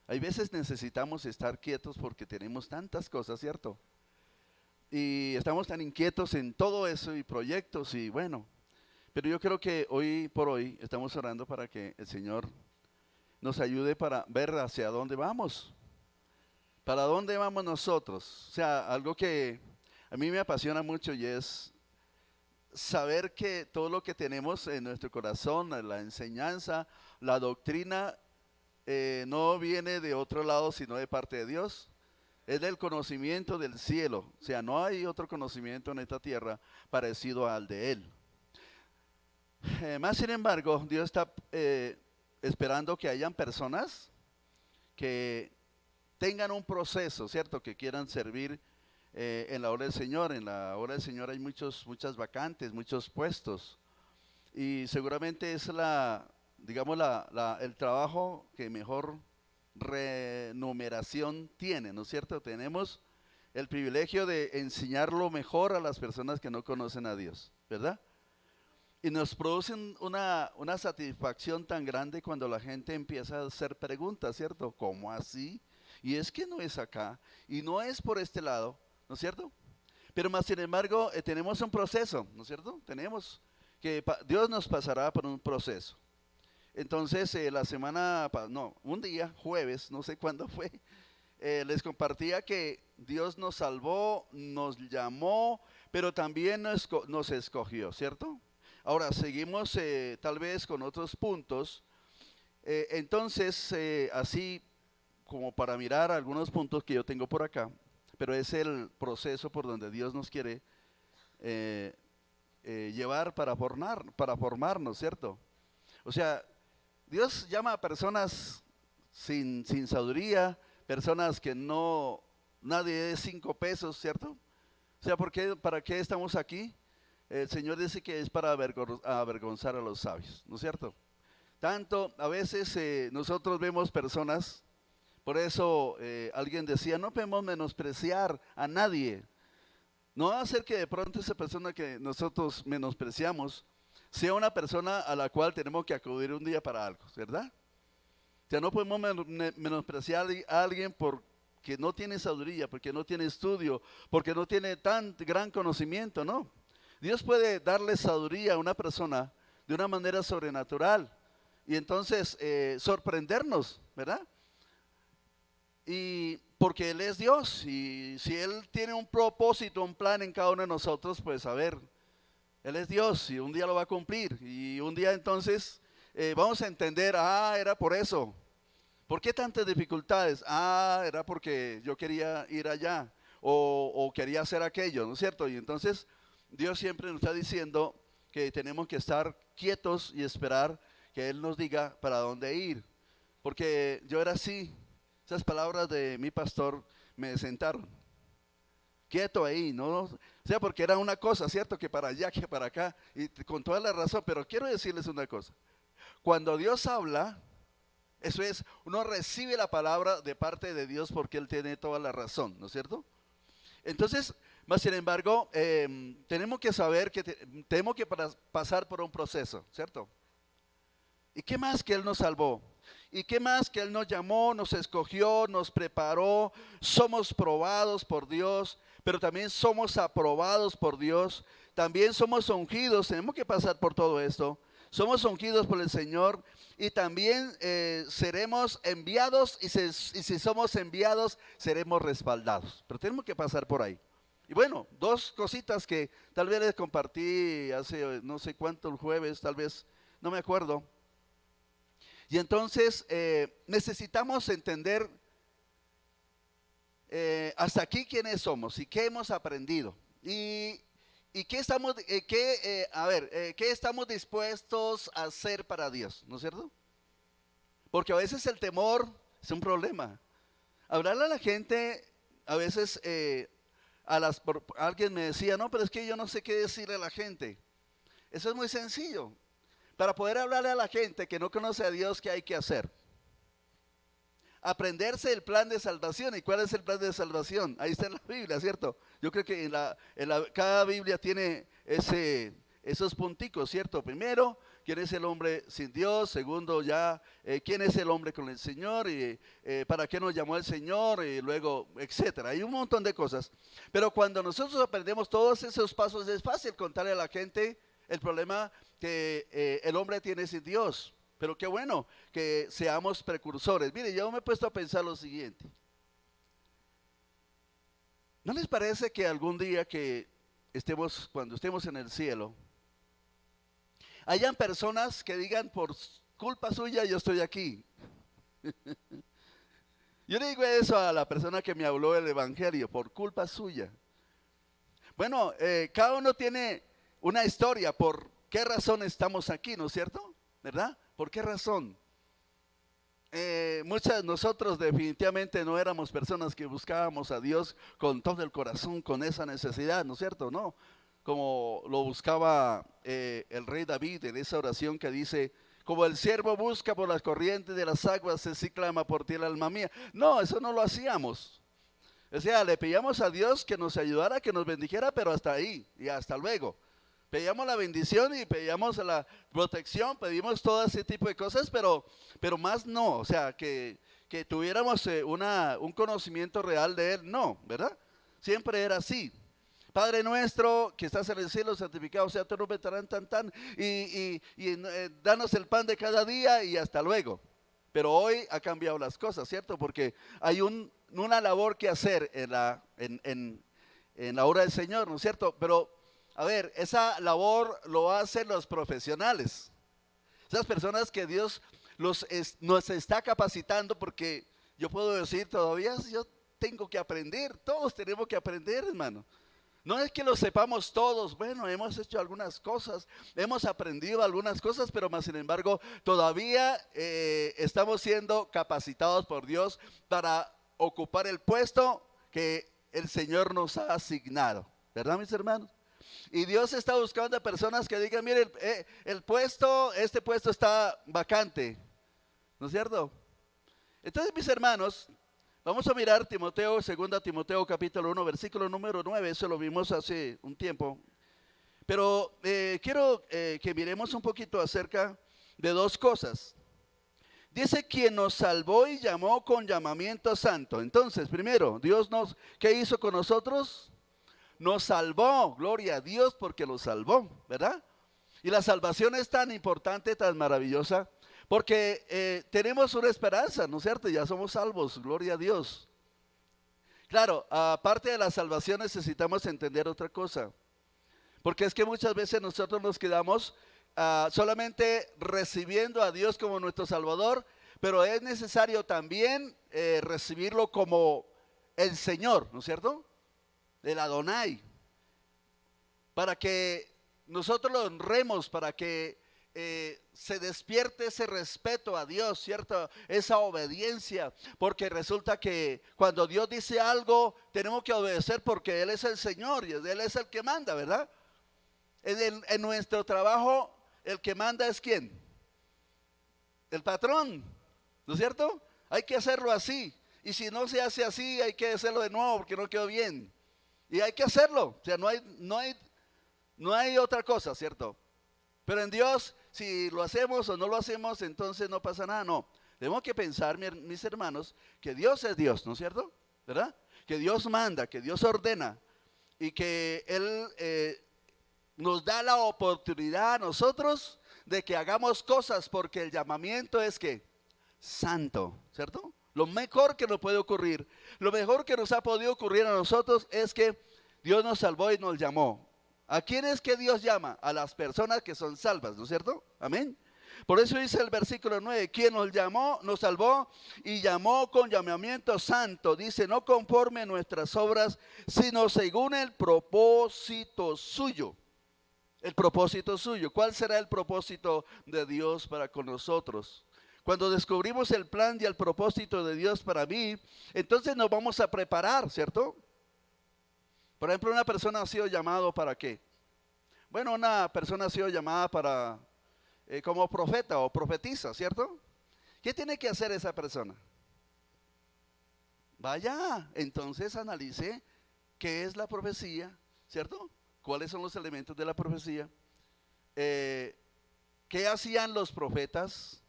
Hay veces necesitamos estar quietos porque tenemos tantas cosas, ¿cierto? Y estamos tan inquietos en todo eso y proyectos y bueno. Pero yo creo que hoy por hoy estamos orando para que el Señor nos ayude para ver hacia dónde vamos. ¿Para dónde vamos nosotros? O sea, algo que a mí me apasiona mucho y es saber que todo lo que tenemos en nuestro corazón, la enseñanza, la doctrina, no viene de otro lado sino de parte de Dios. Es del conocimiento del cielo. O sea, no hay otro conocimiento en esta tierra parecido al de Él. Más sin embargo, Dios está esperando que hayan personas que tengan un proceso, ¿cierto? Que quieran servir en la obra del Señor. En la obra del Señor hay muchas vacantes, muchos puestos. Y seguramente es el trabajo que mejor remuneración tiene, ¿no es cierto? Tenemos el privilegio de enseñar lo mejor a las personas que no conocen a Dios, ¿verdad? Y nos producen una satisfacción tan grande cuando la gente empieza a hacer preguntas, ¿cierto? ¿Cómo así? Y es que no es acá, y no es por este lado, ¿no es cierto? Pero más sin embargo, tenemos un proceso, ¿no es cierto? Tenemos que Dios nos pasará por un proceso. Entonces, un día, jueves, no sé cuándo fue, les compartía que Dios nos salvó, nos llamó, pero también nos escogió, ¿cierto? Ahora, seguimos tal vez con otros puntos. Entonces, así como para mirar algunos puntos que yo tengo por acá, pero es el proceso por donde Dios nos quiere llevar para formarnos, ¿cierto? O sea, Dios llama a personas sin sabiduría, personas que nadie es 5 pesos, ¿cierto? O sea, ¿para qué estamos aquí? El Señor dice que es para avergonzar a los sabios, ¿no es cierto? Tanto, a veces nosotros vemos personas, por eso alguien decía, no podemos menospreciar a nadie. No va a ser que de pronto esa persona que nosotros menospreciamos sea una persona a la cual tenemos que acudir un día para algo, ¿verdad? O sea, no podemos menospreciar a alguien porque no tiene sabiduría, porque no tiene estudio, porque no tiene tan gran conocimiento, ¿no? Dios puede darle sabiduría a una persona de una manera sobrenatural y entonces sorprendernos, ¿verdad? Y porque Él es Dios, y si Él tiene un propósito, un plan en cada uno de nosotros, pues a ver, Él es Dios y un día lo va a cumplir. Y un día entonces vamos a entender, era por eso. ¿Por qué tantas dificultades? Era porque yo quería ir allá o quería hacer aquello, ¿no es cierto? Y entonces Dios siempre nos está diciendo que tenemos que estar quietos y esperar que Él nos diga para dónde ir. Porque yo era así. Esas palabras de mi pastor me sentaron quieto ahí, ¿no? O sea, porque era una cosa, ¿cierto? Que para allá, que para acá, y con toda la razón. Pero quiero decirles una cosa: cuando Dios habla, eso es, uno recibe la palabra de parte de Dios porque Él tiene toda la razón, ¿no es cierto? Entonces, más sin embargo, tenemos que saber que tenemos que pasar por un proceso, ¿cierto? ¿Y qué más que Él nos salvó? ¿Y qué más que Él nos llamó, nos escogió, nos preparó? Somos probados por Dios, pero también somos aprobados por Dios. También somos ungidos, tenemos que pasar por todo esto. Somos ungidos por el Señor y también seremos enviados y si somos enviados seremos respaldados. Pero tenemos que pasar por ahí. Y bueno, dos cositas que tal vez les compartí hace no sé cuánto, el jueves, tal vez, no me acuerdo. Y entonces necesitamos entender hasta aquí quiénes somos y qué hemos aprendido. Y qué estamos, qué estamos dispuestos a hacer para Dios, ¿no es cierto? Porque a veces el temor es un problema. Hablarle a la gente, a veces alguien me decía, no, pero es que yo no sé qué decirle a la gente. Eso es muy sencillo. Para poder hablarle a la gente que no conoce a Dios, ¿qué hay que hacer? Aprenderse el plan de salvación. ¿Y cuál es el plan de salvación? Ahí está en la Biblia, ¿cierto? Yo creo que cada Biblia tiene esos punticos, ¿cierto? Primero, ¿quién es el hombre sin Dios? Segundo, ¿quién es el hombre con el Señor? Y ¿para qué nos llamó el Señor? Y luego, etcétera. Hay un montón de cosas. Pero cuando nosotros aprendemos todos esos pasos, es fácil contarle a la gente el problema que el hombre tiene sin Dios. Pero qué bueno que seamos precursores. Mire, yo me he puesto a pensar lo siguiente. ¿No les parece que algún día cuando estemos en el cielo, hayan personas que digan, por culpa suya yo estoy aquí? Yo le digo eso a la persona que me habló del evangelio, por culpa suya. Bueno, cada uno tiene una historia, por qué razón estamos aquí, ¿no es cierto? ¿Verdad? ¿Por qué razón? Nosotros definitivamente no éramos personas que buscábamos a Dios con todo el corazón, con esa necesidad, ¿no es cierto? No, como lo buscaba el rey David en esa oración que dice, como el siervo busca por las corrientes de las aguas, así clama por ti el alma mía. No, eso no lo hacíamos. O sea, le pedíamos a Dios que nos ayudara, que nos bendijera, pero hasta ahí y hasta luego. Pedíamos la bendición y pedíamos la protección, pedimos todo ese tipo de cosas, pero más no, o sea, que tuviéramos un conocimiento real de Él, no, ¿verdad? Siempre era así. Padre nuestro que estás en el cielo, santificado sea tu nombre, y danos el pan de cada día y hasta luego. Pero hoy ha cambiado las cosas, ¿cierto? Porque hay una labor que hacer en la obra del Señor, ¿no es cierto? Pero a ver, esa labor lo hacen los profesionales. Esas personas que Dios nos está capacitando, porque yo puedo decir todavía, yo tengo que aprender, todos tenemos que aprender, hermano. No es que lo sepamos todos, bueno, hemos hecho algunas cosas, hemos aprendido algunas cosas, pero más sin embargo, todavía estamos siendo capacitados por Dios para ocupar el puesto que el Señor nos ha asignado, ¿verdad, mis hermanos? Y Dios está buscando a personas que digan, mire, este puesto está vacante, ¿no es cierto? Entonces, mis hermanos, vamos a mirar Timoteo, 2 Timoteo capítulo 1, versículo número 9, eso lo vimos hace un tiempo. Pero quiero que miremos un poquito acerca de dos cosas. Dice, quien nos salvó y llamó con llamamiento santo. Entonces, primero, ¿qué hizo con nosotros? Nos salvó, gloria a Dios porque lo salvó, ¿verdad? Y la salvación es tan importante, tan maravillosa, Porque tenemos una esperanza, ¿no es cierto? Ya somos salvos, gloria a Dios. Claro, aparte de la salvación necesitamos entender otra cosa. Porque es que muchas veces nosotros nos quedamos solamente recibiendo a Dios como nuestro Salvador, pero es necesario también recibirlo como el Señor, ¿no es cierto? El Adonai. Para que nosotros lo honremos, para que se despierte ese respeto a Dios, ¿cierto? Esa obediencia, porque resulta que cuando Dios dice algo, tenemos que obedecer porque Él es el Señor y Él es el que manda, ¿verdad? En nuestro trabajo, el que manda es ¿quién? El patrón, ¿no es cierto? Hay que hacerlo así, y si no se hace así, hay que hacerlo de nuevo porque no quedó bien, y hay que hacerlo, o sea, no hay otra cosa, ¿cierto? Pero en Dios, si lo hacemos o no lo hacemos, entonces no pasa nada. No, tenemos que pensar, mis hermanos, que Dios es Dios, ¿no es cierto? ¿Verdad? Que Dios manda, que Dios ordena y que Él nos da la oportunidad a nosotros de que hagamos cosas, porque el llamamiento es que santo, ¿cierto? Lo mejor que nos puede ocurrir, lo mejor que nos ha podido ocurrir a nosotros es que Dios nos salvó y nos llamó. ¿A quién es que Dios llama? A las personas que son salvas, ¿no es cierto? Amén. Por eso dice el versículo 9, quien nos llamó, nos salvó y llamó con llamamiento santo. Dice, no conforme a nuestras obras, sino según el propósito suyo. El propósito suyo. ¿Cuál será el propósito de Dios para con nosotros? Cuando descubrimos el plan y el propósito de Dios para mí, entonces nos vamos a preparar, ¿cierto? Por ejemplo, una persona ha sido llamado ¿para qué? Bueno, una persona ha sido llamada para como profeta o profetiza, ¿cierto? ¿Qué tiene que hacer esa persona? Vaya, entonces analice qué es la profecía, ¿cierto? ¿Cuáles son los elementos de la profecía? ¿Qué hacían los profetas?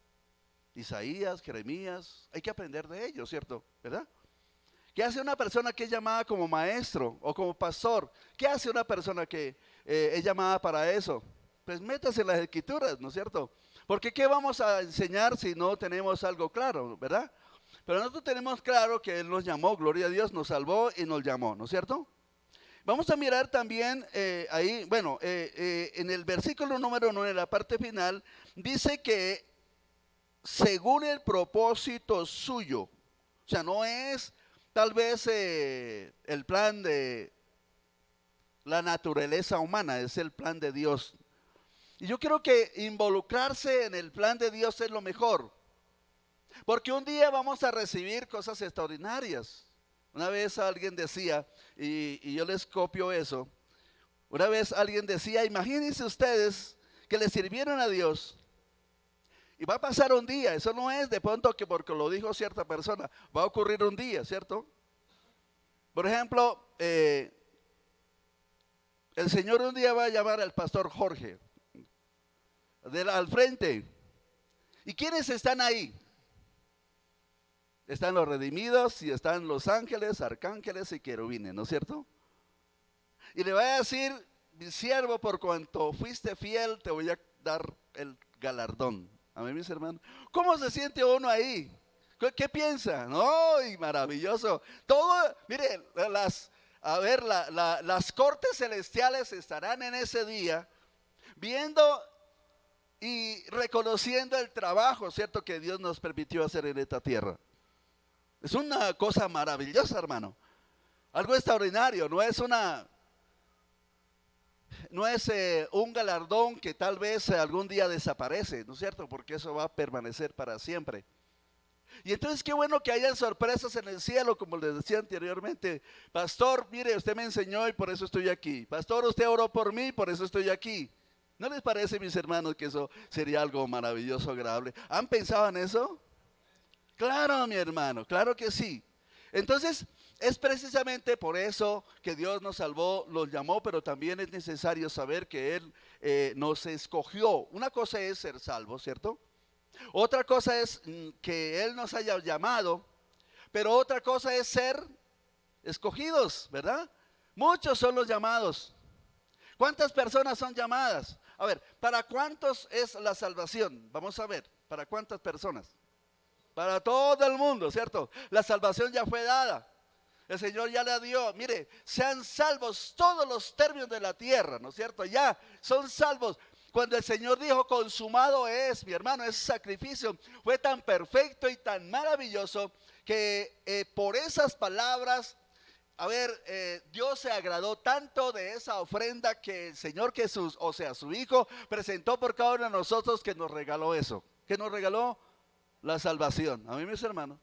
Isaías, Jeremías, hay que aprender de ellos, ¿cierto? ¿Verdad? ¿Qué hace una persona que es llamada como maestro o como pastor? ¿Qué hace una persona que es llamada para eso? Pues métase en las escrituras, ¿no es cierto? Porque ¿qué vamos a enseñar si no tenemos algo claro, verdad? Pero nosotros tenemos claro que Él nos llamó, gloria a Dios, nos salvó y nos llamó, ¿no es cierto? Vamos a mirar también ahí, bueno, en el versículo número 9, la parte final, dice que según el propósito suyo, o sea, no es tal vez el plan de la naturaleza humana, es el plan de Dios. Y yo creo que involucrarse en el plan de Dios es lo mejor, porque un día vamos a recibir cosas extraordinarias. Una vez alguien decía, y yo les copio eso, una vez alguien decía, imagínense ustedes que le sirvieron a Dios, y va a pasar un día, eso no es de pronto que porque lo dijo cierta persona, va a ocurrir un día, ¿cierto? Por ejemplo, el Señor un día va a llamar al pastor Jorge al frente. ¿Y quiénes están ahí? Están los redimidos y están los ángeles, arcángeles y querubines, ¿no es cierto? Y le va a decir, mi siervo, por cuanto fuiste fiel, te voy a dar el galardón. Amén, mis hermanos. ¿Cómo se siente uno ahí? ¿Qué piensa? ¡Ay, maravilloso! Todo, mire, las cortes celestiales estarán en ese día viendo y reconociendo el trabajo, ¿cierto?, que Dios nos permitió hacer en esta tierra. Es una cosa maravillosa, hermano. Algo extraordinario, no es un galardón que tal vez algún día desaparece, ¿no es cierto? Porque eso va a permanecer para siempre. Y entonces qué bueno que hayan sorpresas en el cielo, como les decía anteriormente. Pastor, mire, usted me enseñó y por eso estoy aquí. Pastor, usted oró por mí, por eso estoy aquí. ¿No les parece, mis hermanos, que eso sería algo maravilloso, agradable? ¿Han pensado en eso? Claro, mi hermano, claro que sí. Entonces, es precisamente por eso que Dios nos salvó, nos llamó, pero también es necesario saber que Él nos escogió. Una cosa es ser salvo, ¿cierto? Otra cosa es que Él nos haya llamado, pero otra cosa es ser escogidos, ¿verdad? Muchos son los llamados. ¿Cuántas personas son llamadas? A ver, ¿para cuántos es la salvación? Vamos a ver, ¿Para cuántas personas? Para todo el mundo, ¿cierto? La salvación ya fue dada. El Señor ya la dio. Mire, sean salvos todos los términos de la tierra, ¿no es cierto? Ya son salvos. Cuando el Señor dijo consumado es, mi hermano, ese sacrificio fue tan perfecto y tan maravilloso que por esas palabras, Dios se agradó tanto de esa ofrenda que el Señor Jesús, o sea, su Hijo, presentó por cada uno de nosotros, que nos regaló eso, que nos regaló la salvación. A mí, mis hermanos.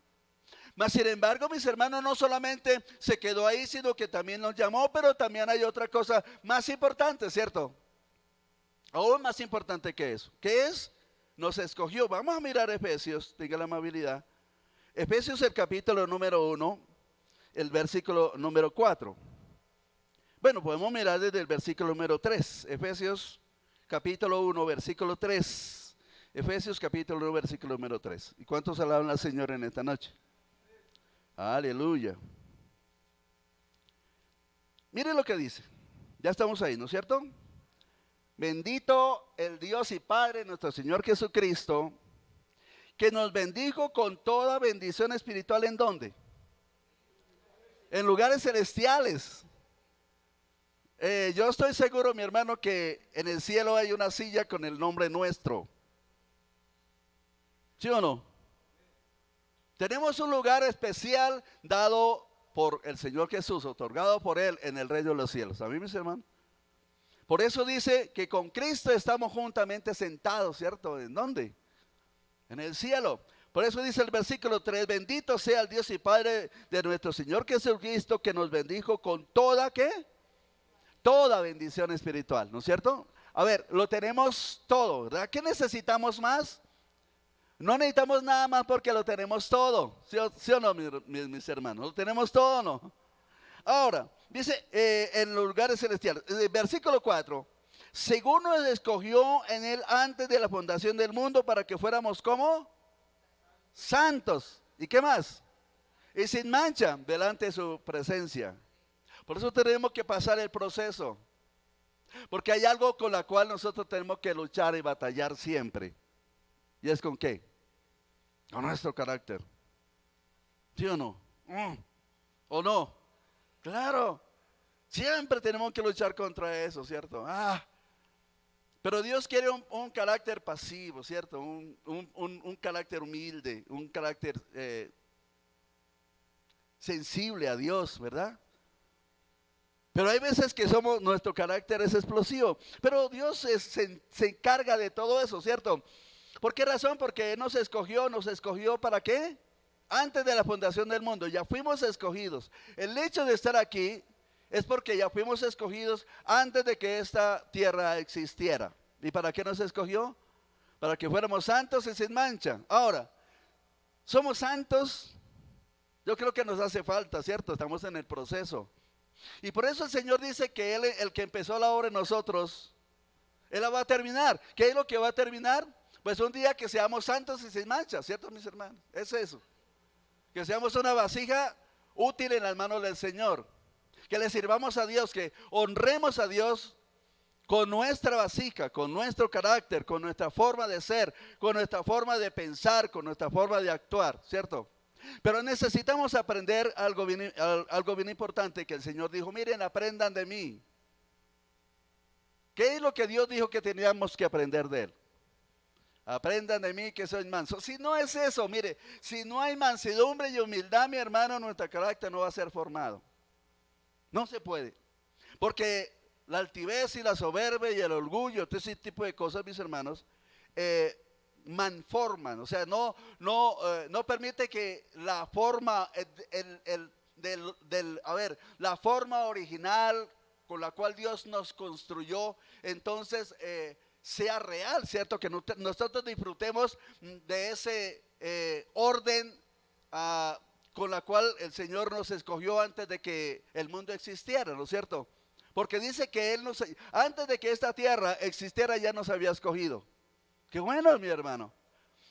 Mas sin embargo, mis hermanos, no solamente se quedó ahí, sino que también nos llamó, pero también hay otra cosa más importante, ¿cierto? Aún más importante que eso. ¿Qué es? Nos escogió. Vamos a mirar Efesios, tenga la amabilidad. Efesios, el capítulo número 1, el versículo número 4. Bueno, podemos mirar desde el versículo número 3. Efesios, capítulo 1, versículo 3. Efesios, capítulo 1, versículo número 3. ¿Y cuántos alaban al Señor en esta noche? Aleluya. Miren lo que dice. Ya estamos ahí, ¿no es cierto? Bendito el Dios y Padre nuestro Señor Jesucristo, que nos bendijo con toda bendición espiritual. ¿En dónde? En lugares celestiales. Yo estoy seguro, mi hermano, que en el cielo hay una silla con el nombre nuestro. ¿Sí o no? Tenemos un lugar especial dado por el Señor Jesús, otorgado por Él en el reino de los cielos. ¿A mí, mis hermanos? Por eso dice que con Cristo estamos juntamente sentados, ¿cierto? ¿En dónde? En el cielo. Por eso dice el versículo 3, bendito sea el Dios y Padre de nuestro Señor Jesucristo, que nos bendijo con toda, ¿qué? Toda bendición espiritual, ¿no es cierto? A ver, lo tenemos todo, ¿verdad? ¿Qué necesitamos más? No necesitamos nada más porque lo tenemos todo, ¿sí o no, mis hermanos? Lo tenemos todo, ¿no? Ahora, dice en los lugares celestiales, versículo 4, según nos escogió en Él antes de la fundación del mundo para que fuéramos como santos. ¿Y qué más? Y sin mancha delante de su presencia. Por eso tenemos que pasar el proceso, porque hay algo con la cual nosotros tenemos que luchar y batallar siempre. ¿Y es con qué? Con nuestro carácter. ¿Sí o no? ¿O no? Claro, siempre tenemos que luchar contra eso, ¿cierto? Pero Dios quiere un carácter pasivo, ¿cierto? Un carácter humilde, un carácter sensible a Dios, ¿verdad? Pero hay veces que nuestro carácter es explosivo, pero Dios se encarga de todo eso, ¿cierto? ¿Por qué razón? Porque nos escogió ¿para qué? Antes de la fundación del mundo, ya fuimos escogidos. El hecho de estar aquí es porque ya fuimos escogidos antes de que esta tierra existiera. ¿Y para qué nos escogió? Para que fuéramos santos y sin mancha. Ahora, ¿somos santos? Yo creo que nos hace falta, ¿cierto? Estamos en el proceso. Y por eso el Señor dice que Él, el que empezó la obra en nosotros, Él la va a terminar. ¿Qué es lo que va a terminar? Pues un día que seamos santos y sin mancha, ¿cierto, mis hermanos? Es eso. Que seamos una vasija útil en las manos del Señor. Que le sirvamos a Dios, que honremos a Dios con nuestra vasija, con nuestro carácter, con nuestra forma de ser, con nuestra forma de pensar, con nuestra forma de actuar, ¿cierto? Pero necesitamos aprender algo bien importante que el Señor dijo, miren, aprendan de mí. ¿Qué es lo que Dios dijo que teníamos que aprender de Él? Aprendan de mí que soy manso. Si no es eso, mire, si no hay mansedumbre y humildad, mi hermano, nuestro carácter no va a ser formado. No se puede. Porque la altivez y la soberbia y el orgullo, todo ese tipo de cosas, mis hermanos, malforman. O sea, no permite que la forma, la forma original con la cual Dios nos construyó, entonces sea real, ¿cierto? Que nosotros disfrutemos de ese orden con la cual el Señor nos escogió antes de que el mundo existiera, ¿no es cierto? Porque dice que Él antes de que esta tierra existiera ya nos había escogido. Qué bueno, mi hermano.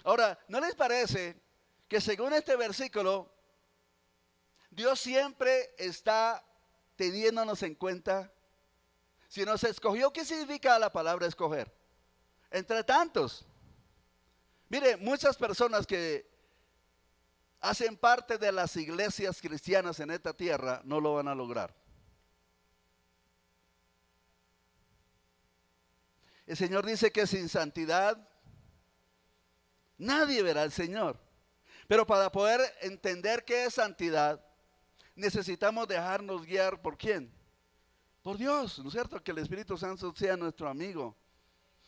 Ahora, ¿no les parece que según este versículo, Dios siempre está teniéndonos en cuenta? Si nos escogió, ¿qué significa la palabra escoger? Entre tantos. Mire, muchas personas que hacen parte de las iglesias cristianas en esta tierra no lo van a lograr. El Señor dice que sin santidad nadie verá al Señor. Pero para poder entender qué es santidad, necesitamos dejarnos guiar ¿por quién? Por Dios, ¿no es cierto? Que el Espíritu Santo sea nuestro amigo.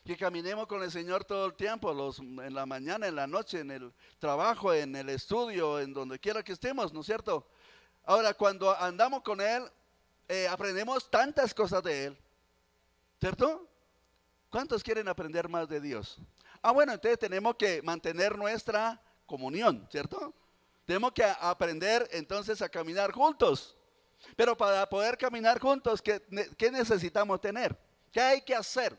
Que caminemos con el Señor todo el tiempo, en la mañana, en la noche, en el trabajo, en el estudio, en donde quiera que estemos, ¿no es cierto? Ahora, cuando andamos con Él, aprendemos tantas cosas de Él, ¿cierto? ¿Cuántos quieren aprender más de Dios? Bueno, entonces tenemos que mantener nuestra comunión, ¿cierto? Tenemos que aprender entonces a caminar juntos. Pero para poder caminar juntos, ¿qué necesitamos tener? ¿Qué hay que hacer?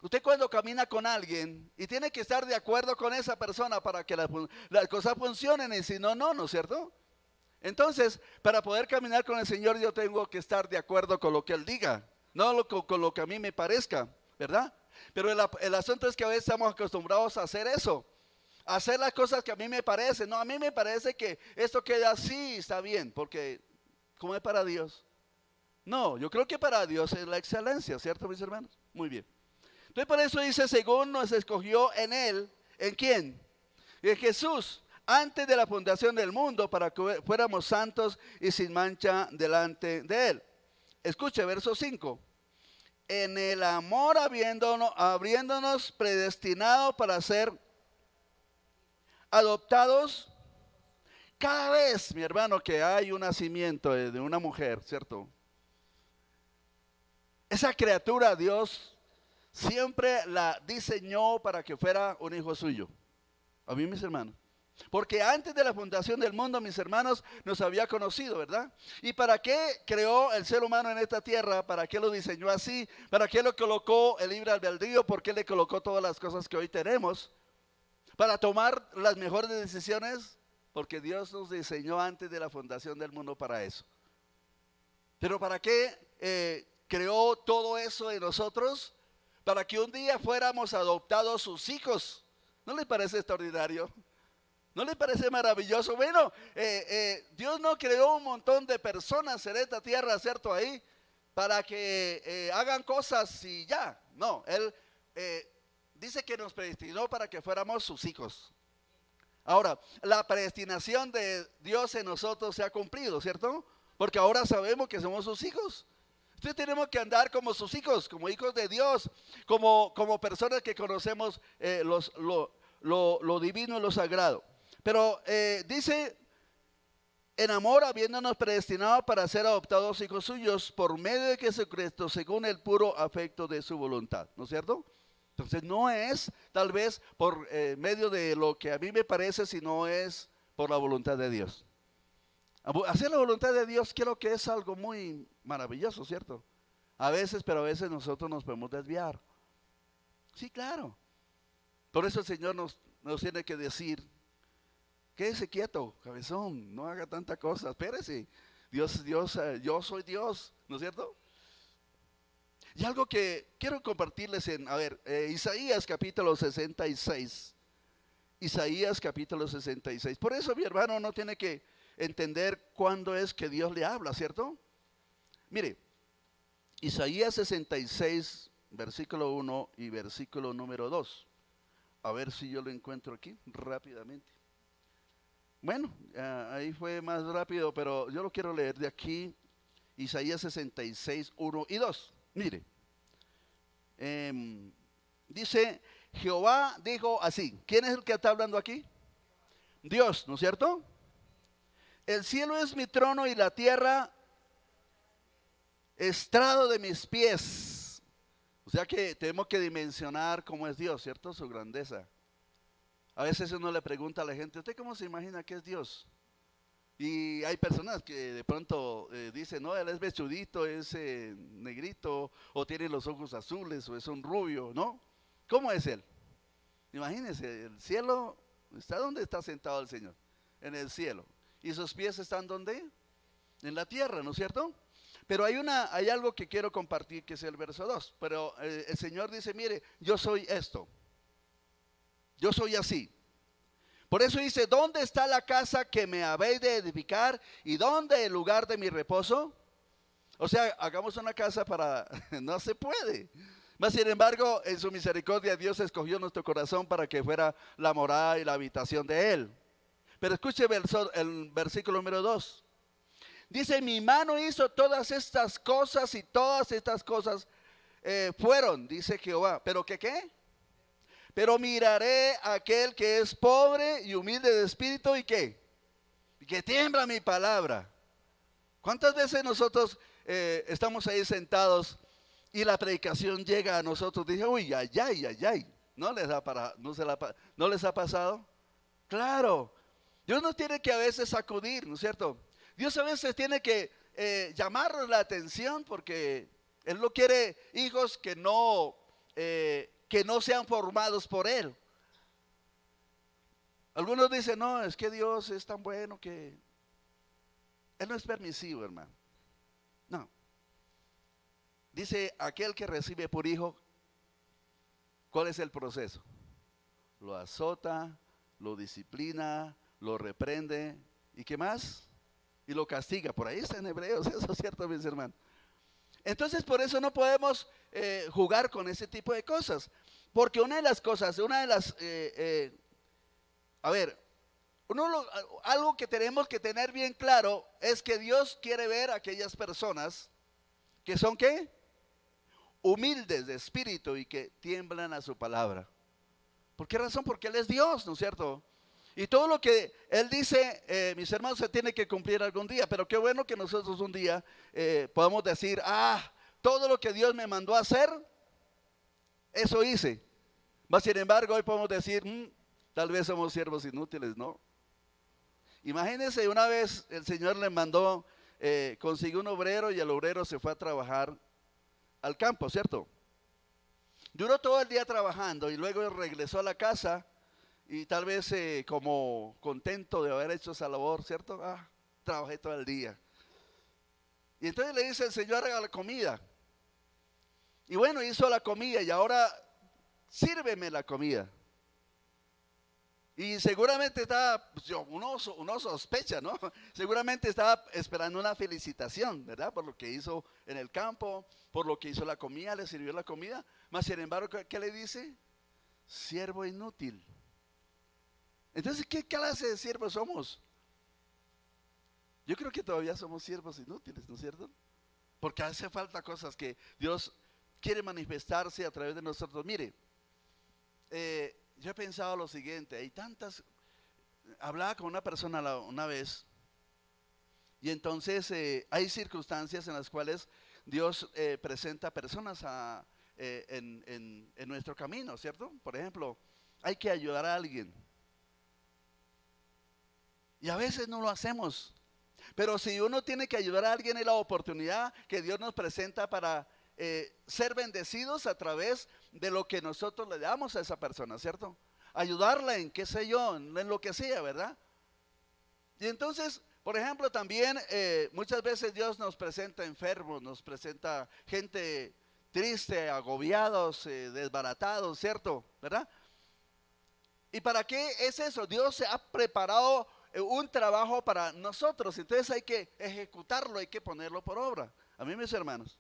Usted cuando camina con alguien y tiene que estar de acuerdo con esa persona para que las cosas funcionen, y si no, no es cierto. Entonces, para poder caminar con el Señor yo tengo que estar de acuerdo con lo que Él diga, no con lo que a mí me parezca, ¿verdad? Pero el asunto es que a veces estamos acostumbrados a hacer eso, a hacer las cosas que a mí me parecen. No, a mí me parece que esto queda así, está bien, porque ¿cómo es para Dios? No, yo creo que para Dios es la excelencia, ¿cierto, mis hermanos? Muy bien. Entonces por eso dice, según nos escogió en Él, ¿en quién? En Jesús, antes de la fundación del mundo, para que fuéramos santos y sin mancha delante de Él. Escuche, verso 5. En el amor habiéndonos predestinado para ser adoptados. Cada vez, mi hermano, que hay un nacimiento de una mujer, ¿cierto? Esa criatura Dios siempre la diseñó para que fuera un hijo suyo. A mí, mis hermanos. Porque antes de la fundación del mundo, mis hermanos, nos había conocido, ¿verdad? ¿Y para qué creó el ser humano en esta tierra? ¿Para qué lo diseñó así? ¿Para qué lo colocó el libre albedrío? ¿Por qué le colocó todas las cosas que hoy tenemos? ¿Para tomar las mejores decisiones? Porque Dios nos diseñó antes de la fundación del mundo para eso. ¿Pero para qué creó todo eso en nosotros? Para que un día fuéramos adoptados sus hijos. ¿No le parece extraordinario? ¿No le parece maravilloso? Bueno, Dios no creó un montón de personas en esta tierra, ¿cierto? Ahí, para que hagan cosas y ya. No, Él dice que nos predestinó para que fuéramos sus hijos. Ahora, la predestinación de Dios en nosotros se ha cumplido, ¿cierto? Porque ahora sabemos que somos sus hijos. Entonces tenemos que andar como sus hijos, como hijos de Dios, como personas que conocemos lo divino y lo sagrado. Pero dice, en amor habiéndonos predestinado para ser adoptados hijos suyos por medio de Jesucristo, según el puro afecto de su voluntad, ¿no es cierto? Entonces no es tal vez por medio de lo que a mí me parece, sino es por la voluntad de Dios. Hacer la voluntad de Dios creo que es algo muy maravilloso, ¿cierto? A veces, pero a veces nosotros nos podemos desviar. Sí, claro. Por eso el Señor nos tiene que decir, quédese quieto, cabezón, no haga tanta cosa, espérese. Yo soy Dios, ¿no es cierto? Y algo que quiero compartirles Isaías capítulo 66. Isaías capítulo 66. Por eso mi hermano no tiene que entender cuándo es que Dios le habla, ¿cierto? Mire, Isaías 66, versículo 1 y versículo número 2. A ver si yo lo encuentro aquí rápidamente. Bueno, ahí fue más rápido, pero yo lo quiero leer de aquí. Isaías 66, 1 y 2. Mire, dice, Jehová dijo así. ¿Quién es el que está hablando aquí? Dios, ¿no es cierto? El cielo es mi trono y la tierra estrado de mis pies. O sea que tenemos que dimensionar cómo es Dios, ¿cierto? Su grandeza. A veces uno le pregunta a la gente, ¿usted cómo se imagina que es Dios? Y hay personas que de pronto dicen, no, él es vestudito, es negrito, o tiene los ojos azules, o es un rubio, ¿no? ¿Cómo es él? Imagínense, el cielo está donde está sentado el Señor, en el cielo. ¿Y sus pies están donde? En la tierra, ¿no es cierto? Pero hay algo que quiero compartir, que es el verso 2. Pero el Señor dice, mire, yo soy esto. Yo soy así. Por eso dice, ¿dónde está la casa que me habéis de edificar? ¿Y dónde el lugar de mi reposo? O sea, hagamos una casa para... no se puede. Mas sin embargo, en su misericordia Dios escogió nuestro corazón para que fuera la morada y la habitación de Él. Pero escuche el versículo número 2. Dice, mi mano hizo todas estas cosas y todas estas cosas fueron, dice Jehová. ¿Pero qué? Pero miraré a aquel que es pobre y humilde de espíritu y ¿qué? Y que tiembla mi palabra. ¿Cuántas veces nosotros estamos ahí sentados y la predicación llega a nosotros? Dice, uy, ay, ay, ay, ay. ¿No les ha pasado? Claro. Dios nos tiene que a veces sacudir, ¿no es cierto? Dios a veces tiene que llamarnos la atención porque Él no quiere hijos que no sean formados por Él. Algunos dicen, no, es que Dios es tan bueno que Él no es permisivo, hermano. No. Dice, aquel que recibe por hijo, ¿cuál es el proceso? Lo azota, lo disciplina, lo reprende, ¿y qué más? Y lo castiga. Por ahí está en Hebreos, eso es cierto, mis hermanos. Entonces por eso no podemos jugar con ese tipo de cosas. Porque algo que tenemos que tener bien claro es que Dios quiere ver a aquellas personas que son ¿qué? Humildes de espíritu y que tiemblan a su palabra. ¿Por qué razón? Porque Él es Dios, ¿no es cierto? Y todo lo que Él dice, mis hermanos, se tiene que cumplir algún día. Pero qué bueno que nosotros un día podamos decir, todo lo que Dios me mandó a hacer, eso hice. Mas sin embargo, hoy podemos decir, tal vez somos siervos inútiles, ¿no? Imagínense, una vez el Señor le mandó, consiguió un obrero y el obrero se fue a trabajar al campo, ¿cierto? Duró todo el día trabajando y luego regresó a la casa y tal vez como contento de haber hecho esa labor, ¿cierto? Trabajé todo el día. Y entonces le dice el Señor, haga la comida. Y bueno, hizo la comida y ahora sírveme la comida. Y seguramente estaba, uno sospecha, ¿no? Seguramente estaba esperando una felicitación, ¿verdad? Por lo que hizo en el campo, por lo que hizo la comida, le sirvió la comida. Mas sin embargo, ¿qué le dice? Siervo inútil. Entonces, ¿qué clase de siervos somos? Yo creo que todavía somos siervos inútiles, ¿no es cierto? Porque hace falta cosas que Dios quiere manifestarse a través de nosotros. Mire, yo he pensado lo siguiente, hablaba con una persona una vez, y entonces hay circunstancias en las cuales Dios presenta personas en nuestro camino, ¿cierto? Por ejemplo, hay que ayudar a alguien. Y a veces no lo hacemos. Pero si uno tiene que ayudar a alguien, es la oportunidad que Dios nos presenta para ser bendecidos a través de lo que nosotros le damos a esa persona, ¿cierto? Ayudarla en qué sé yo, en lo que sea, ¿verdad? Y entonces, por ejemplo, también muchas veces Dios nos presenta enfermos, nos presenta gente triste, agobiados, desbaratados, ¿cierto? ¿Verdad? ¿Y para qué es eso? Dios se ha preparado un trabajo para nosotros, entonces hay que ejecutarlo, hay que ponerlo por obra. A mí, mis hermanos.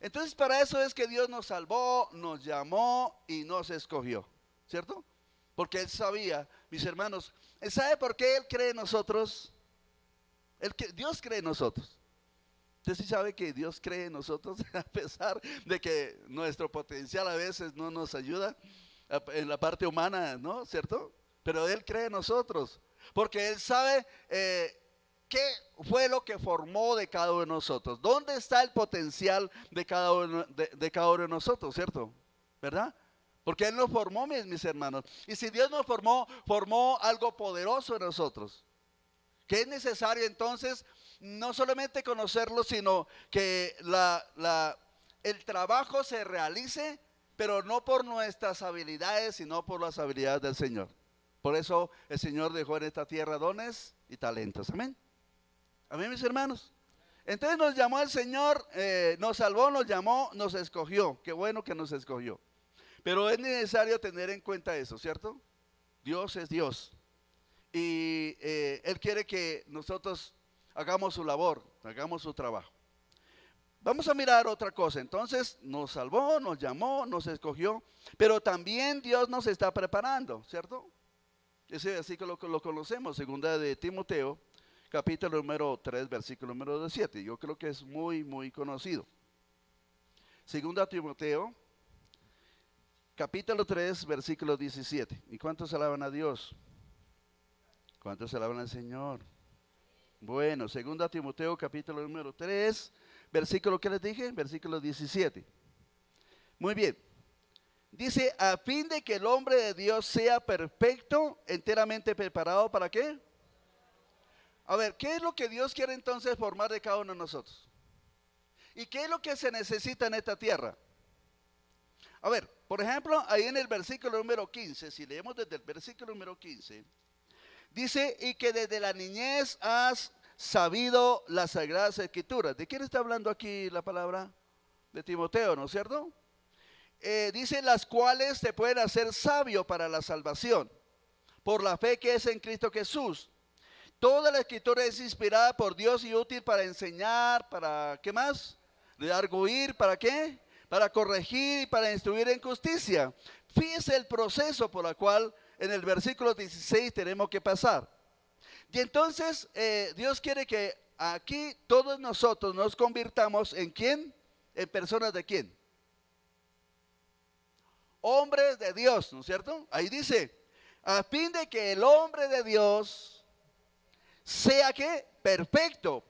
Entonces para eso es que Dios nos salvó, nos llamó y nos escogió, ¿cierto? Porque Él sabía, mis hermanos, Él sabe por qué Él cree en nosotros. Dios cree en nosotros. Usted sí sabe que Dios cree en nosotros a pesar de que nuestro potencial a veces no nos ayuda en la parte humana, ¿no? ¿Cierto? Pero Él cree en nosotros. Porque Él sabe qué fue lo que formó de cada uno de nosotros. ¿Dónde está el potencial de cada uno de nosotros, cierto? ¿Verdad? Porque Él nos formó, mis hermanos. Y si Dios nos formó algo poderoso en nosotros. Que es necesario entonces no solamente conocerlo, sino que el trabajo se realice, pero no por nuestras habilidades, sino por las habilidades del Señor. Por eso el Señor dejó en esta tierra dones y talentos. Amén. Amén, mis hermanos. Entonces nos llamó el Señor, nos salvó, nos llamó, nos escogió. Qué bueno que nos escogió. Pero es necesario tener en cuenta eso, ¿cierto? Dios es Dios. Y Él quiere que nosotros hagamos su labor, hagamos su trabajo. Vamos a mirar otra cosa. Entonces nos salvó, nos llamó, nos escogió, pero también Dios nos está preparando, ¿cierto? Ese versículo lo conocemos, segunda de Timoteo, capítulo número 3, versículo número 7. Yo creo que es muy, muy conocido. Segunda Timoteo, capítulo 3, versículo 17. ¿Y cuántos alaban a Dios? ¿Cuántos alaban al Señor? Bueno, segunda Timoteo, capítulo número 3, versículo que les dije, versículo 17. Muy bien. Dice, a fin de que el hombre de Dios sea perfecto, enteramente preparado, ¿para qué? A ver, ¿qué es lo que Dios quiere entonces formar de cada uno de nosotros? ¿Y qué es lo que se necesita en esta tierra? A ver, por ejemplo, ahí en el versículo número 15, si leemos desde el versículo número 15, dice, y que desde la niñez has sabido las sagradas escrituras. ¿De quién está hablando aquí la palabra? De Timoteo, ¿no es cierto? Dice, las cuales te pueden hacer sabio para la salvación, por la fe que es en Cristo Jesús. Toda la escritura es inspirada por Dios y útil para enseñar, para, ¿qué más? Redarguir, ¿para qué? Para corregir y para instruir en justicia. Fíjese el proceso por el cual en el versículo 16 tenemos que pasar. Y entonces Dios quiere que aquí todos nosotros nos convirtamos en ¿quién? En personas de ¿quién? Hombres de Dios, ¿no es cierto? Ahí dice, a fin de que el hombre de Dios sea ¿qué? Perfecto.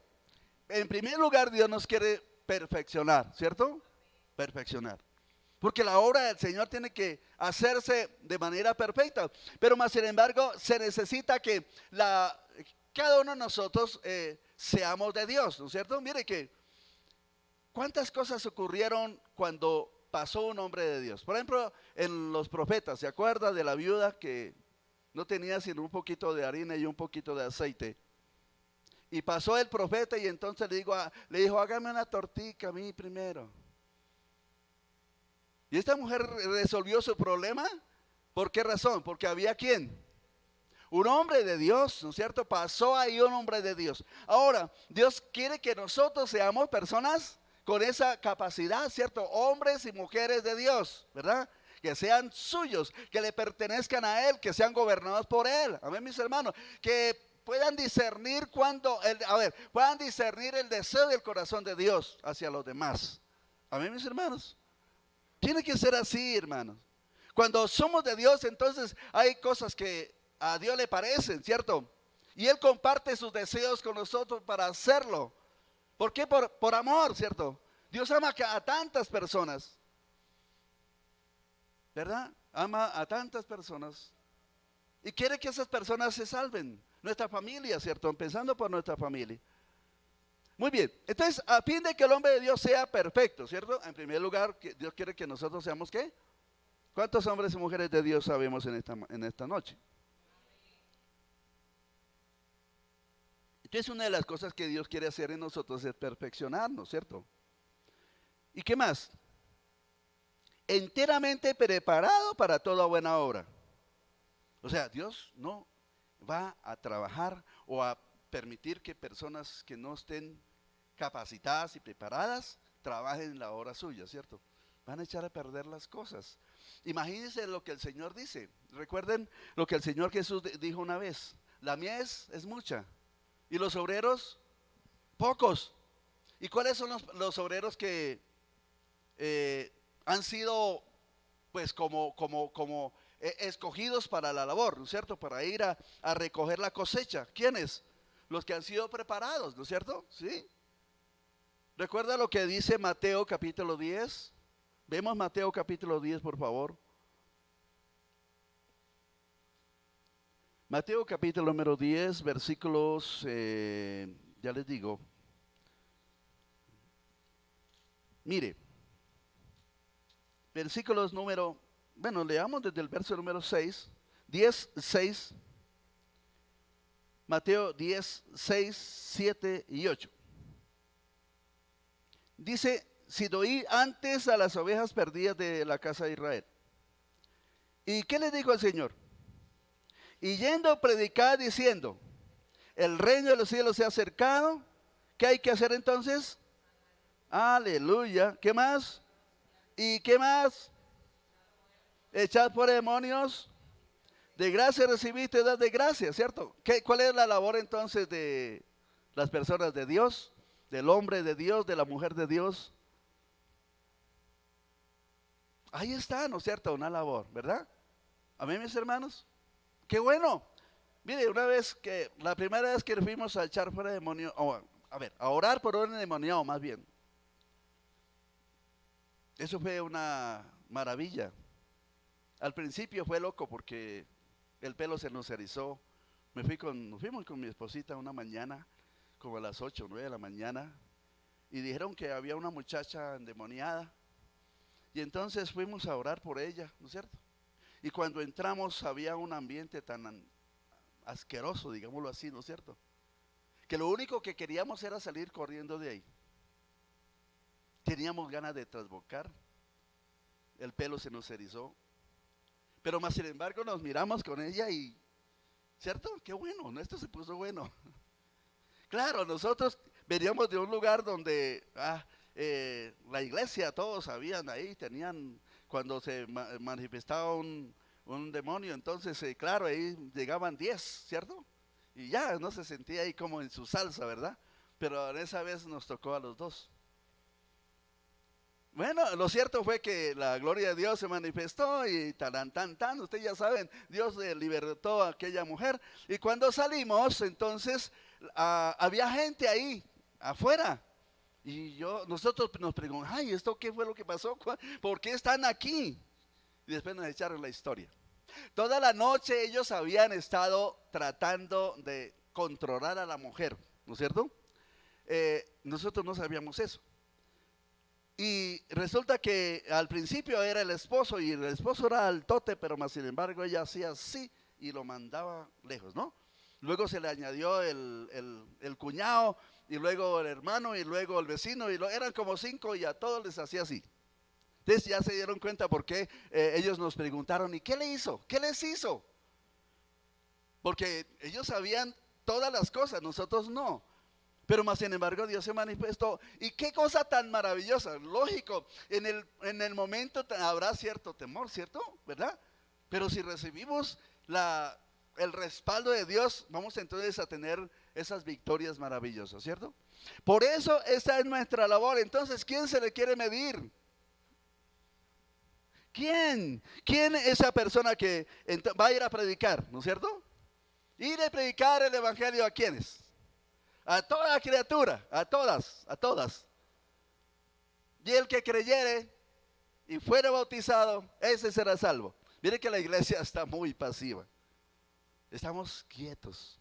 En primer lugar, Dios nos quiere perfeccionar, ¿cierto? Perfeccionar. Porque la obra del Señor tiene que hacerse de manera perfecta. Pero más sin embargo, se necesita que cada uno de nosotros seamos de Dios, ¿no es cierto? Mire que, ¿cuántas cosas ocurrieron cuando pasó un hombre de Dios? Por ejemplo, en los profetas, ¿se acuerda de la viuda que no tenía sino un poquito de harina y un poquito de aceite? Y pasó el profeta y entonces le dijo, hágame una tortilla a mí primero. Y esta mujer resolvió su problema. ¿Por qué razón? Porque había ¿quién? Un hombre de Dios, ¿no es cierto? Pasó ahí un hombre de Dios. Ahora, Dios quiere que nosotros seamos personas con esa capacidad, ¿cierto? Hombres y mujeres de Dios, ¿verdad? Que sean suyos, que le pertenezcan a Él, que sean gobernados por Él. Amén, mis hermanos. Que puedan discernir puedan discernir el deseo del corazón de Dios hacia los demás. Amén, mis hermanos. Tiene que ser así, hermanos. Cuando somos de Dios, entonces hay cosas que a Dios le parecen, ¿cierto? Y Él comparte sus deseos con nosotros para hacerlo. ¿Por qué? Por amor, ¿cierto? Dios ama a tantas personas, ¿verdad? Ama a tantas personas y quiere que esas personas se salven. Nuestra familia, ¿cierto? Empezando por nuestra familia. Muy bien, entonces a fin de que el hombre de Dios sea perfecto, ¿cierto? En primer lugar, Dios quiere que nosotros seamos ¿qué? ¿Cuántos hombres y mujeres de Dios sabemos en esta noche? Entonces una de las cosas que Dios quiere hacer en nosotros es perfeccionarnos, ¿cierto? ¿Y qué más? Enteramente preparado para toda buena obra. O sea, Dios no va a trabajar o a permitir que personas que no estén capacitadas y preparadas trabajen en la obra suya, ¿cierto? Van a echar a perder las cosas. Imagínense lo que el Señor dice. Recuerden lo que el Señor Jesús dijo una vez. La mies es mucha y los obreros pocos. ¿Y cuáles son los obreros que han sido pues como escogidos para la labor, ¿no es cierto? Para ir a recoger la cosecha. ¿Quiénes? Los que han sido preparados, ¿no es cierto? Sí. ¿Recuerda lo que dice Mateo capítulo 10? Vemos Mateo capítulo 10, por favor. Mateo capítulo número 10, versículos, ya les digo. Mire, versículos leamos desde el verso número 6, 10, 6. Mateo 10, 6, 7 y 8. Dice, si doy antes a las ovejas perdidas de la casa de Israel. ¿Y qué le dijo el Señor? Y yendo a predicar diciendo, el reino de los cielos se ha acercado. ¿Qué hay que hacer entonces? Aleluya. ¿Qué más? ¿Y qué más? Echad fuera demonios. De gracia recibiste, dad de gracia, ¿cierto? ¿Cuál es la labor entonces de las personas de Dios? Del hombre de Dios, de la mujer de Dios. Ahí está, ¿no es cierto? Una labor, ¿verdad? Amén, mis hermanos. ¡Qué bueno! Mire, la primera vez que fuimos a echar fuera demonios, a orar por un endemoniado más bien. Eso fue una maravilla. Al principio fue loco porque el pelo se nos erizó. Nos fuimos con mi esposita una mañana, como a las 8 o 9 de la mañana, y dijeron que había una muchacha endemoniada. Y entonces fuimos a orar por ella, ¿no es cierto? Y cuando entramos había un ambiente tan asqueroso, digámoslo así, ¿no es cierto? Que lo único que queríamos era salir corriendo de ahí. Teníamos ganas de trasbocar, el pelo se nos erizó, pero más sin embargo nos miramos con ella y, ¿cierto? Qué bueno, ¿no? Esto se puso bueno. Claro, nosotros veníamos de un lugar donde la iglesia, todos sabían ahí, cuando se manifestaba un demonio, entonces claro, ahí llegaban 10, ¿cierto? Y ya no se sentía ahí como en su salsa, ¿verdad? Pero en esa vez nos tocó a los dos. Bueno, lo cierto fue que la gloria de Dios se manifestó y tan, ustedes ya saben, Dios libertó a aquella mujer. Y cuando salimos, entonces había gente ahí afuera. Y nosotros nos preguntamos, ay, ¿esto qué fue lo que pasó? ¿Por qué están aquí? Y después nos echaron la historia. Toda la noche ellos habían estado tratando de controlar a la mujer, ¿no es cierto? Nosotros no sabíamos eso. Y resulta que al principio era el esposo y el esposo era altote, pero más sin embargo ella hacía así y lo mandaba lejos, ¿no? Luego se le añadió el cuñado y luego el hermano y luego el vecino y eran como 5 y a todos les hacía así. Entonces ya se dieron cuenta porque ellos nos preguntaron, ¿y qué le hizo? ¿Qué les hizo? Porque ellos sabían todas las cosas, nosotros no. Pero más sin embargo Dios se manifestó. Y qué cosa tan maravillosa. Lógico, en el momento habrá cierto temor, ¿cierto? ¿Verdad? Pero si recibimos el respaldo de Dios, vamos entonces a tener esas victorias maravillosas, ¿cierto? Por eso esta es nuestra labor. Entonces, ¿quién se le quiere medir? ¿Quién? ¿Quién es esa persona que va a ir a predicar, ¿no es cierto? Ir a predicar el evangelio, ¿a quiénes? A toda criatura, a todas. Y el que creyere y fuera bautizado, ese será salvo. Mire que la iglesia está muy pasiva. Estamos quietos.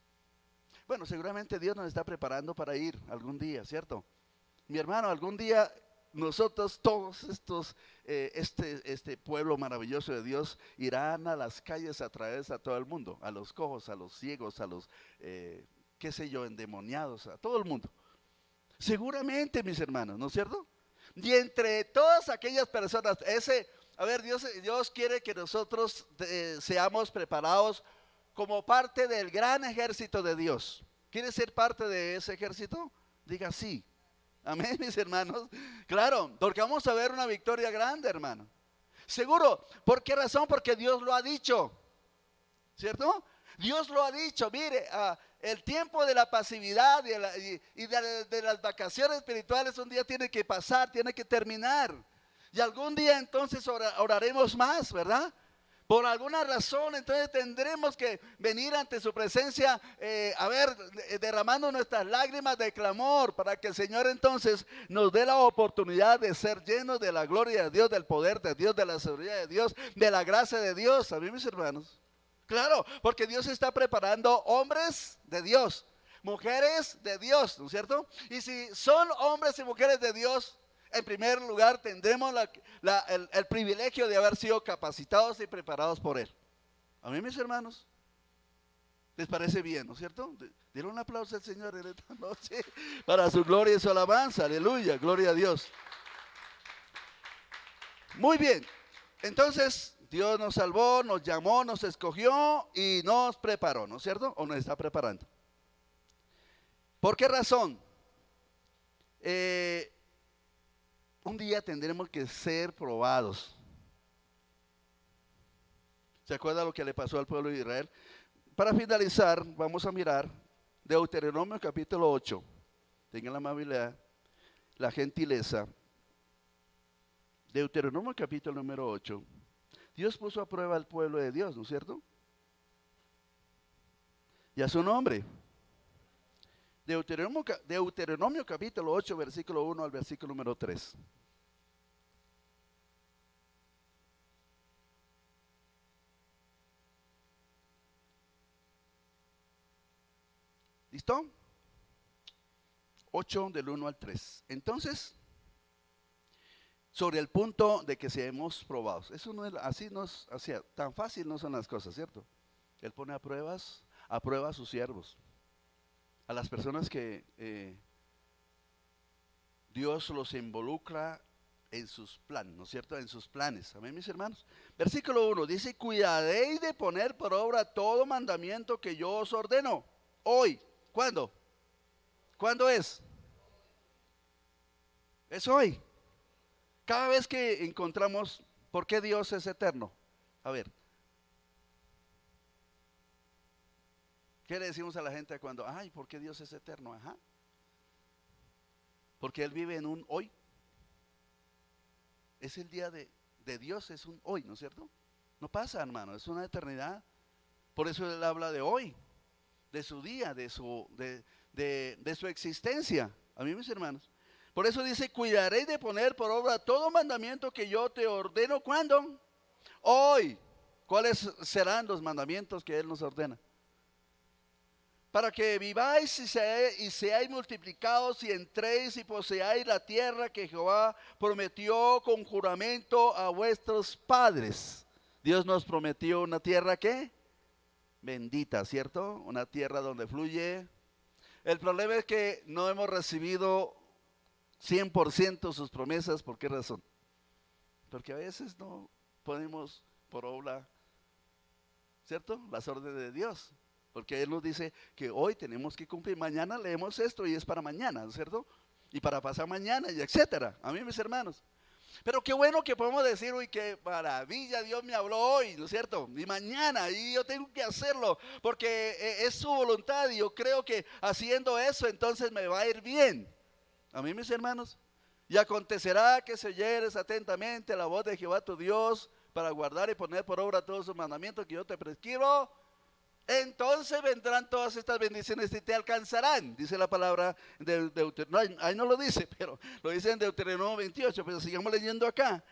Bueno, seguramente Dios nos está preparando para ir algún día, ¿cierto? Mi hermano, algún día nosotros todos estos, este pueblo maravilloso de Dios irán a las calles a través a todo el mundo, a los cojos, a los ciegos, a los qué sé yo, endemoniados, a todo el mundo. Seguramente, mis hermanos, ¿no es cierto? Y entre todas aquellas personas, Dios quiere que nosotros seamos preparados como parte del gran ejército de Dios. ¿Quiere ser parte de ese ejército? Diga sí. Amén, mis hermanos. Claro, porque vamos a ver una victoria grande, hermano. Seguro. ¿Por qué razón? Porque Dios lo ha dicho. ¿Cierto? Dios lo ha dicho. Mire, el tiempo de la pasividad y de las vacaciones espirituales un día tiene que pasar, tiene que terminar. Y algún día entonces oraremos más, ¿verdad? Por alguna razón entonces tendremos que venir ante su presencia, derramando nuestras lágrimas de clamor para que el Señor entonces nos dé la oportunidad de ser llenos de la gloria de Dios, del poder de Dios, de la seguridad de Dios, de la gracia de Dios. ¿A mí, mis hermanos? Claro, porque Dios está preparando hombres de Dios, mujeres de Dios, ¿no es cierto? Y si son hombres y mujeres de Dios, en primer lugar tendremos el privilegio de haber sido capacitados y preparados por Él. A mí, mis hermanos, ¿les parece bien, no es cierto? Dieron un aplauso al Señor en esta noche para su gloria y su alabanza. Aleluya, gloria a Dios. Muy bien, entonces Dios nos salvó, nos llamó, nos escogió y nos preparó, ¿no es cierto? ¿O nos está preparando? ¿Por qué razón? Un día tendremos que ser probados. ¿Se acuerda lo que le pasó al pueblo de Israel? Para finalizar, vamos a mirar Deuteronomio capítulo 8. Tengan la amabilidad, la gentileza. Deuteronomio capítulo número 8. Dios puso a prueba al pueblo de Dios, ¿no es cierto? Y a su nombre. Deuteronomio capítulo 8, versículo 1 al versículo número 3. ¿Listo? 8 del 1 al 3. Entonces, sobre el punto de que seamos probados. Eso no es así, tan fácil no son las cosas, ¿cierto? Él pone a prueba a sus siervos, a las personas que Dios los involucra en sus planes, ¿no es cierto? En sus planes. Amén, mis hermanos. Versículo 1 dice: cuidaréis de poner por obra todo mandamiento que yo os ordeno. Hoy. ¿Cuándo? ¿Cuándo es? Es hoy. Cada vez que encontramos por qué Dios es eterno. A ver, ¿qué le decimos a la gente cuando, ay, ¿por qué Dios es eterno? Ajá. Porque Él vive en un hoy. Es el día de Dios, es un hoy, ¿no es cierto? No pasa, hermano, es una eternidad. Por eso Él habla de hoy, de su día, de su existencia. A mí, mis hermanos. Por eso dice: cuidaréis de poner por obra todo mandamiento que yo te ordeno. ¿Cuándo? Hoy. ¿Cuáles serán los mandamientos que Él nos ordena? Para que viváis y seáis multiplicados y entréis y poseáis la tierra que Jehová prometió con juramento a vuestros padres. Dios nos prometió una tierra ¿qué? Bendita, ¿cierto? Una tierra donde fluye. El problema es que no hemos recibido 100% sus promesas. ¿Por qué razón? Porque a veces no ponemos por obra, ¿cierto?, las órdenes de Dios. Porque Él nos dice que hoy tenemos que cumplir. Mañana leemos esto y es para mañana, ¿cierto? Y para pasar mañana y etcétera. A mí, mis hermanos. Pero qué bueno que podemos decir: uy, qué maravilla, Dios me habló hoy, ¿no es cierto? Y mañana, y yo tengo que hacerlo porque es su voluntad y yo creo que haciendo eso entonces me va a ir bien. A mí, mis hermanos. Y acontecerá que si oyeres atentamente la voz de Jehová tu Dios para guardar y poner por obra todos sus mandamientos que yo te prescribo, entonces vendrán todas estas bendiciones y te alcanzarán, dice la palabra de Deuteronomio. Ahí no lo dice, pero lo dice en Deuteronomio 28, pero sigamos leyendo acá.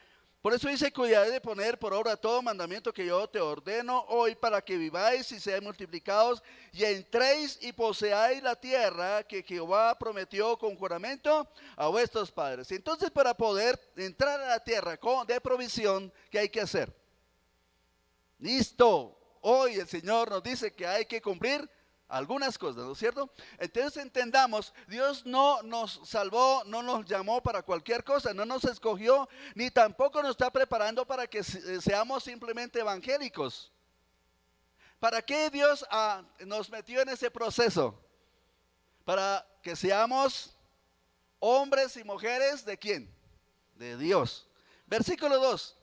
Por eso dice: cuidad de poner por obra todo mandamiento que yo te ordeno hoy, para que viváis y seáis multiplicados y entréis y poseáis la tierra que Jehová prometió con juramento a vuestros padres. Entonces, para poder entrar a la tierra de provisión, ¿qué hay que hacer? Listo. Hoy el Señor nos dice que hay que cumplir algunas cosas, ¿no es cierto? Entonces entendamos, Dios no nos salvó, no nos llamó para cualquier cosa, no nos escogió, ni tampoco nos está preparando para que seamos simplemente evangélicos. ¿Para qué Dios nos metió en ese proceso? Para que seamos hombres y mujeres ¿de quién? De Dios. Versículo 2.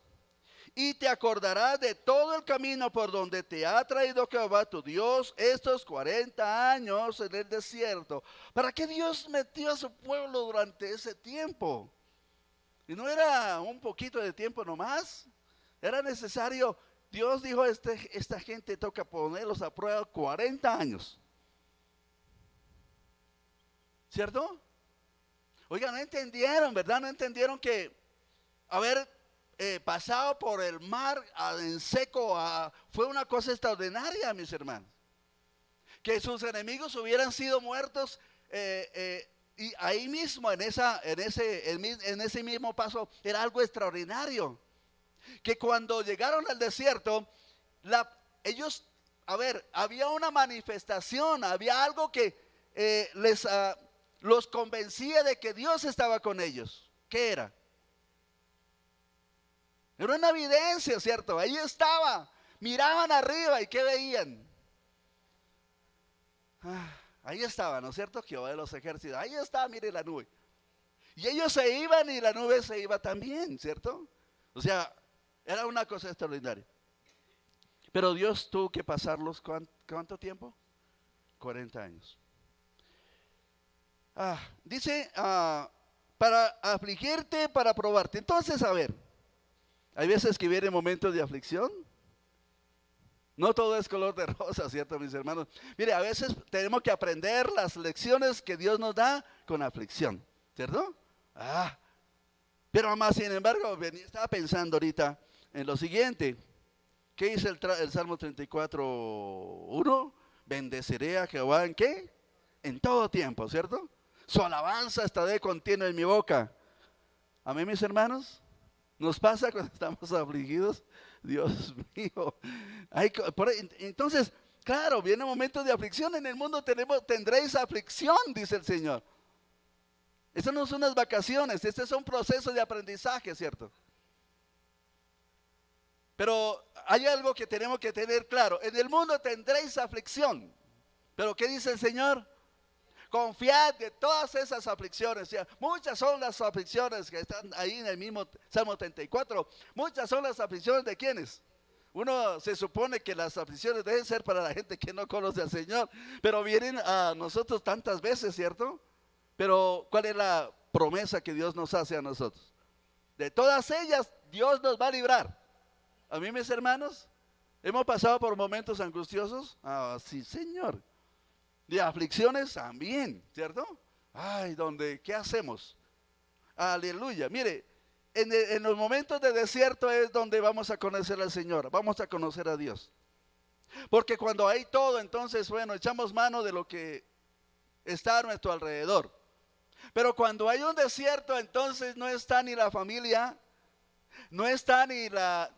Y te acordarás de todo el camino por donde te ha traído Jehová tu Dios estos 40 años en el desierto. ¿Para qué Dios metió a su pueblo durante ese tiempo? Y no era un poquito de tiempo nomás. Era necesario. Dios dijo: esta gente toca ponerlos a prueba 40 años. ¿Cierto? Oigan, no entendieron, ¿verdad? No entendieron que pasado por el mar en seco fue una cosa extraordinaria, mis hermanos. Que sus enemigos hubieran sido muertos y ahí mismo en ese mismo paso era algo extraordinario. Que cuando llegaron al desierto, había una manifestación, había algo que los convencía de que Dios estaba con ellos. ¿Qué era? Era una evidencia, ¿cierto? Ahí estaba. Miraban arriba y ¿qué veían? Ahí estaba, ¿no es cierto? Jehová de los ejércitos. Ahí estaba, mire la nube. Y ellos se iban y la nube se iba también, ¿cierto? O sea, era una cosa extraordinaria. Pero Dios tuvo que pasarlos, ¿cuánto tiempo? 40 años. Dice, para afligirte, para probarte. Entonces, a ver, hay veces que vienen momentos de aflicción. No todo es color de rosa, ¿cierto, mis hermanos? Mire, a veces tenemos que aprender las lecciones que Dios nos da con aflicción, ¿cierto? Pero más sin embargo, estaba pensando ahorita en lo siguiente. ¿Qué dice el Salmo 34:1? Bendeciré a Jehová ¿en qué? En todo tiempo, ¿cierto? Su alabanza está de continuo en mi boca. Amén, mis hermanos. Nos pasa cuando estamos afligidos. Dios mío. Entonces, claro, viene un momento de aflicción. En el mundo tendréis aflicción, dice el Señor. Eso no son unas vacaciones, este es un proceso de aprendizaje, ¿cierto? Pero hay algo que tenemos que tener claro. En el mundo tendréis aflicción. Pero ¿qué dice el Señor? Confiad de todas esas aflicciones. Muchas son las aflicciones que están ahí en el mismo Salmo 34. Muchas son las aflicciones de ¿quiénes? Uno se supone que las aflicciones deben ser para la gente que no conoce al Señor. Pero vienen a nosotros tantas veces, ¿cierto? Pero ¿cuál es la promesa que Dios nos hace a nosotros? De todas ellas Dios nos va a librar. A mí, mis hermanos, hemos pasado por momentos angustiosos. Sí, Señor. De aflicciones también, ¿cierto? ¿qué hacemos? Aleluya. Mire, en los momentos de desierto es donde vamos a conocer al Señor, vamos a conocer a Dios. Porque cuando hay todo, entonces, bueno, echamos mano de lo que está a nuestro alrededor. Pero cuando hay un desierto, entonces no está ni la familia, no está ni la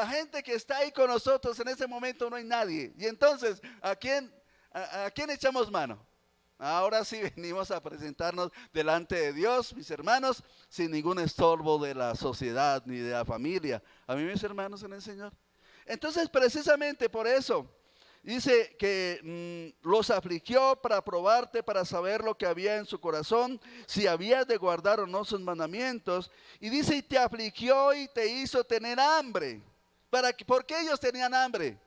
gente que está ahí con nosotros en ese momento, no hay nadie. Y entonces, ¿a quién echamos mano? Ahora sí venimos a presentarnos delante de Dios, mis hermanos, sin ningún estorbo de la sociedad ni de la familia. A mí, mis hermanos en el Señor. Entonces, precisamente por eso, dice que los afligió para probarte, para saber lo que había en su corazón, si habías de guardar o no sus mandamientos. Y dice, y te afligió y te hizo tener hambre. ¿Por qué ellos tenían hambre?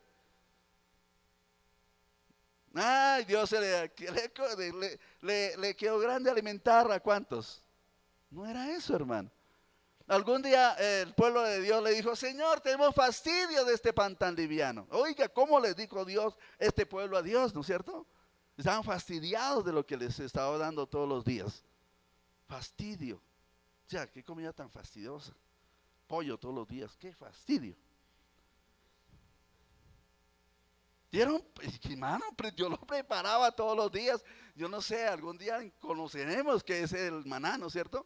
Dios le quedó grande alimentar a ¿cuántos? No era eso, hermano. Algún día el pueblo de Dios le dijo, Señor, tenemos fastidio de este pan tan liviano. Oiga, ¿cómo les dijo Dios, este pueblo a Dios, no es cierto? Estaban fastidiados de lo que les estaba dando todos los días. Fastidio. O sea, qué comida tan fastidiosa. Pollo todos los días, qué fastidio. Hermano, yo lo preparaba todos los días. Yo no sé, algún día conoceremos qué es el maná, ¿no es cierto?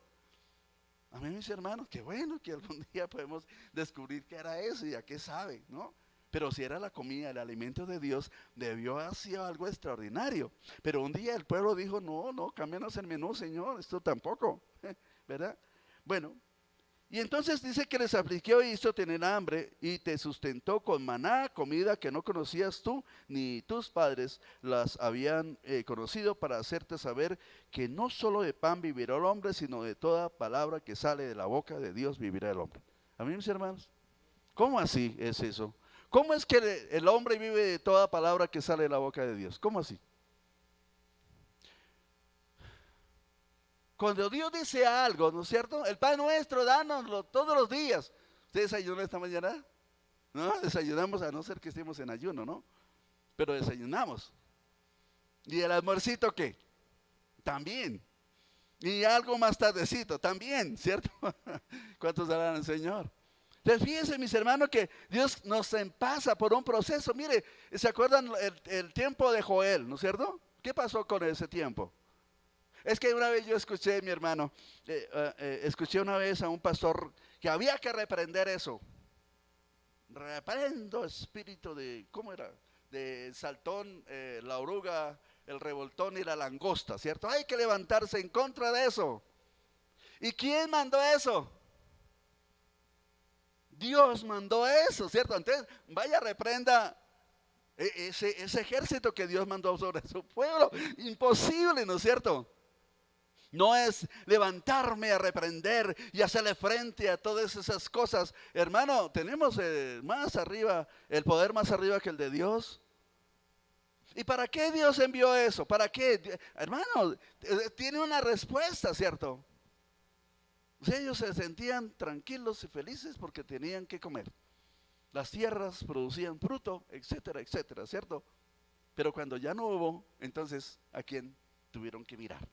A mí, mis hermanos, qué bueno que algún día podemos descubrir qué era eso y a qué sabe, ¿no? Pero si era la comida, el alimento de Dios, debió haber sido algo extraordinario. Pero un día el pueblo dijo, no, cámbianos el menú, Señor, esto tampoco, ¿verdad? Bueno, y entonces dice que les afligió y hizo tener hambre y te sustentó con maná, comida que no conocías tú ni tus padres las habían conocido, para hacerte saber que no solo de pan vivirá el hombre, sino de toda palabra que sale de la boca de Dios vivirá el hombre. ¿A mí, mis hermanos? ¿Cómo así es eso? ¿Cómo es que el hombre vive de toda palabra que sale de la boca de Dios? ¿Cómo así? Cuando Dios dice algo, ¿no es cierto? El pan nuestro, dánoslo todos los días. ¿Usted desayunó esta mañana? No, desayunamos, a no ser que estemos en ayuno, ¿no? Pero desayunamos. ¿Y el almuercito qué? También. Y algo más tardecito, también, ¿cierto? ¿Cuántos darán al Señor? Entonces fíjense, mis hermanos, que Dios nos pasa por un proceso. Mire, ¿se acuerdan el tiempo de Joel, no es cierto? ¿Qué pasó con ese tiempo? Es que una vez yo escuché, mi hermano, escuché una vez a un pastor que había que reprender eso. Reprendo espíritu de, ¿cómo era? De saltón, la oruga, el revoltón y la langosta, ¿cierto? Hay que levantarse en contra de eso. ¿Y quién mandó eso? Dios mandó eso, ¿cierto? Entonces, vaya, reprenda ese ejército que Dios mandó sobre su pueblo. Imposible, ¿no es cierto? No es levantarme a reprender y hacerle frente a todas esas cosas. Hermano, tenemos más arriba, el poder más arriba que el de Dios. ¿Y para qué Dios envió eso? ¿Para qué? Hermano, tiene una respuesta, ¿cierto? O sea, ellos se sentían tranquilos y felices porque tenían que comer. Las tierras producían fruto, etcétera, etcétera, ¿cierto? Pero cuando ya no hubo, entonces, ¿a quién tuvieron que mirar?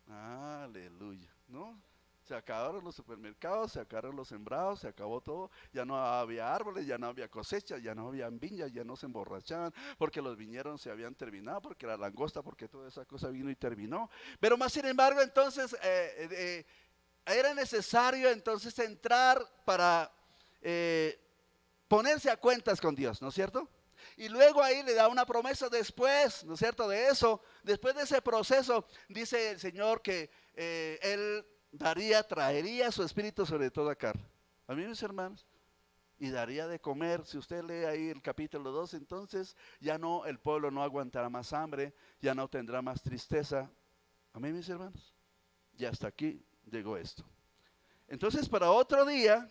Aleluya, ¿no? Se acabaron los supermercados, se acabaron los sembrados, se acabó todo. Ya no había árboles, ya no había cosecha, ya no había viñas, ya no se emborrachaban porque los viñedos se habían terminado, porque la langosta, porque toda esa cosa vino y terminó. Pero más sin embargo, entonces era necesario entonces entrar para ponerse a cuentas con Dios, ¿no es cierto? Y luego ahí le da una promesa después, ¿no es cierto? De eso, después de ese proceso, dice el Señor que Él traería su espíritu sobre toda carne. A mí, mis hermanos, y daría de comer. Si usted lee ahí el capítulo 2, entonces ya no, el pueblo no aguantará más hambre, ya no tendrá más tristeza. A mí, mis hermanos, y hasta aquí llegó esto. Entonces, para otro día,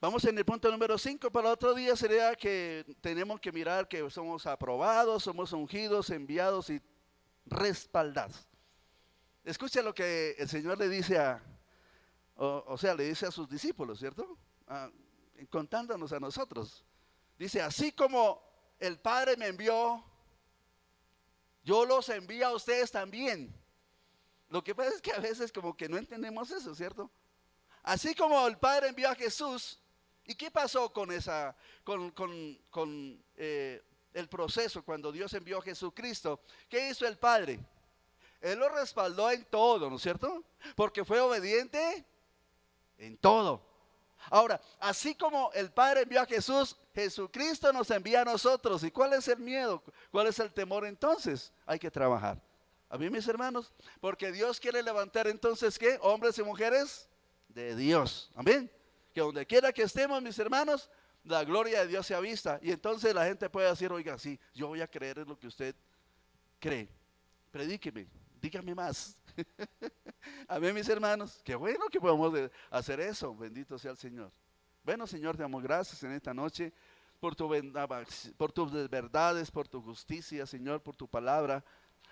vamos en el punto número 5, para otro día sería que tenemos que mirar que somos aprobados, somos ungidos, enviados y respaldados. Escucha lo que el Señor le dice le dice a sus discípulos, ¿cierto? Contándonos a nosotros. Dice, así como el Padre me envió, yo los envío a ustedes también. Lo que pasa es que a veces como que no entendemos eso, ¿cierto? Así como el Padre envió a Jesús. ¿Y qué pasó con el proceso cuando Dios envió a Jesucristo? ¿Qué hizo el Padre? Él lo respaldó en todo, ¿no es cierto? Porque fue obediente en todo. Ahora, así como el Padre envió a Jesús, Jesucristo nos envía a nosotros. ¿Y cuál es el miedo? ¿Cuál es el temor entonces? Hay que trabajar. A mí, mis hermanos, porque Dios quiere levantar entonces, ¿qué? Hombres y mujeres de Dios. Amén. Que donde quiera que estemos, mis hermanos, la gloria de Dios sea vista. Y entonces la gente puede decir, oiga, sí, yo voy a creer en lo que usted cree. Predíqueme, dígame más. Amén, mis hermanos. Qué bueno que podamos hacer eso. Bendito sea el Señor. Bueno, Señor, te damos gracias en esta noche por tus verdades, por tu justicia, Señor, por tu palabra.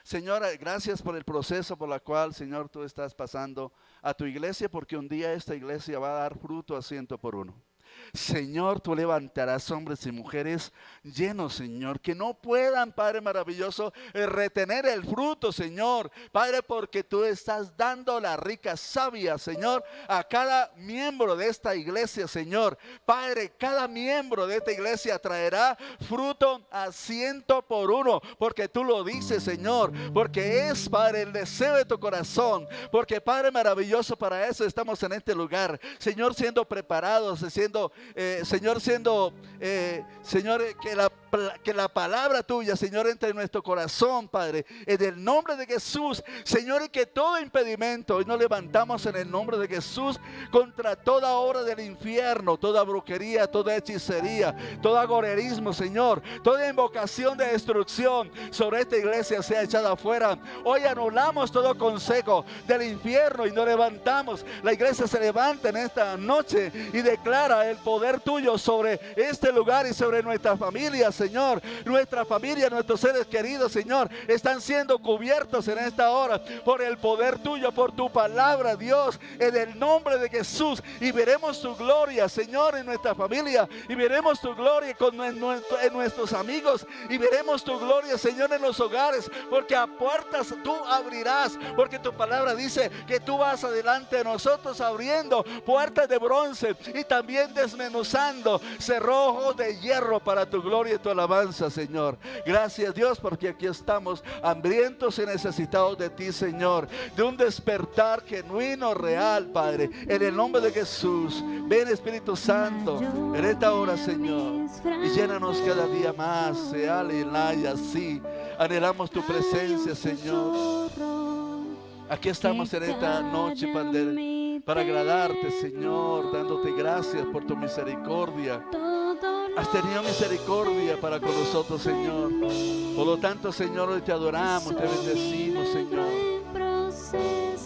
Señor, gracias por el proceso por el cual, Señor, tú estás pasando a tu iglesia, porque un día esta iglesia va a dar fruto a 100 por 1. Señor, tú levantarás hombres y mujeres llenos, Señor, que no puedan, Padre maravilloso, retener el fruto, Señor. Padre, porque tú estás dando la rica savia, Señor, a cada miembro de esta iglesia, Señor. Padre, cada miembro de esta iglesia traerá fruto a 100 por 1, porque tú lo dices, Señor, porque es, Padre, el deseo de tu corazón, porque, Padre maravilloso, para eso estamos en este lugar, Señor, siendo preparados, Señor, que la palabra tuya, Señor, entre en nuestro corazón, Padre, en el nombre de Jesús, Señor, y que todo impedimento, hoy nos levantamos en el nombre de Jesús contra toda obra del infierno, toda brujería, toda hechicería, todo agorerismo, Señor, toda invocación de destrucción sobre esta iglesia sea echada afuera. Hoy anulamos todo consejo del infierno y nos levantamos. La iglesia se levanta en esta noche y declara el poder tuyo sobre este lugar y sobre nuestra familia, Señor. Nuestra familia, nuestros seres queridos, Señor, están siendo cubiertos en esta hora por el poder tuyo, por tu palabra, Dios, en el nombre de Jesús. Y veremos tu gloria, Señor, en nuestra familia, y veremos tu gloria en nuestros amigos, y veremos tu gloria, Señor, en los hogares, porque a puertas tú abrirás, porque tu palabra dice que tú vas adelante de nosotros abriendo puertas de bronce y también desmenuzando cerrojos de hierro para tu gloria y tu alabanza, Señor. Gracias, Dios, porque aquí estamos hambrientos y necesitados de ti, Señor, de un despertar genuino, real, Padre, en el nombre de Jesús. Ven, Espíritu Santo, en esta hora, Señor, y llénanos cada día más. Aleluya, sí, anhelamos tu presencia, Señor. Aquí estamos en esta noche, Padre, para agradarte, Señor, dándote gracias por tu misericordia. Has tenido misericordia para con nosotros, Señor. Por lo tanto, Señor, hoy te adoramos, te bendecimos, Señor.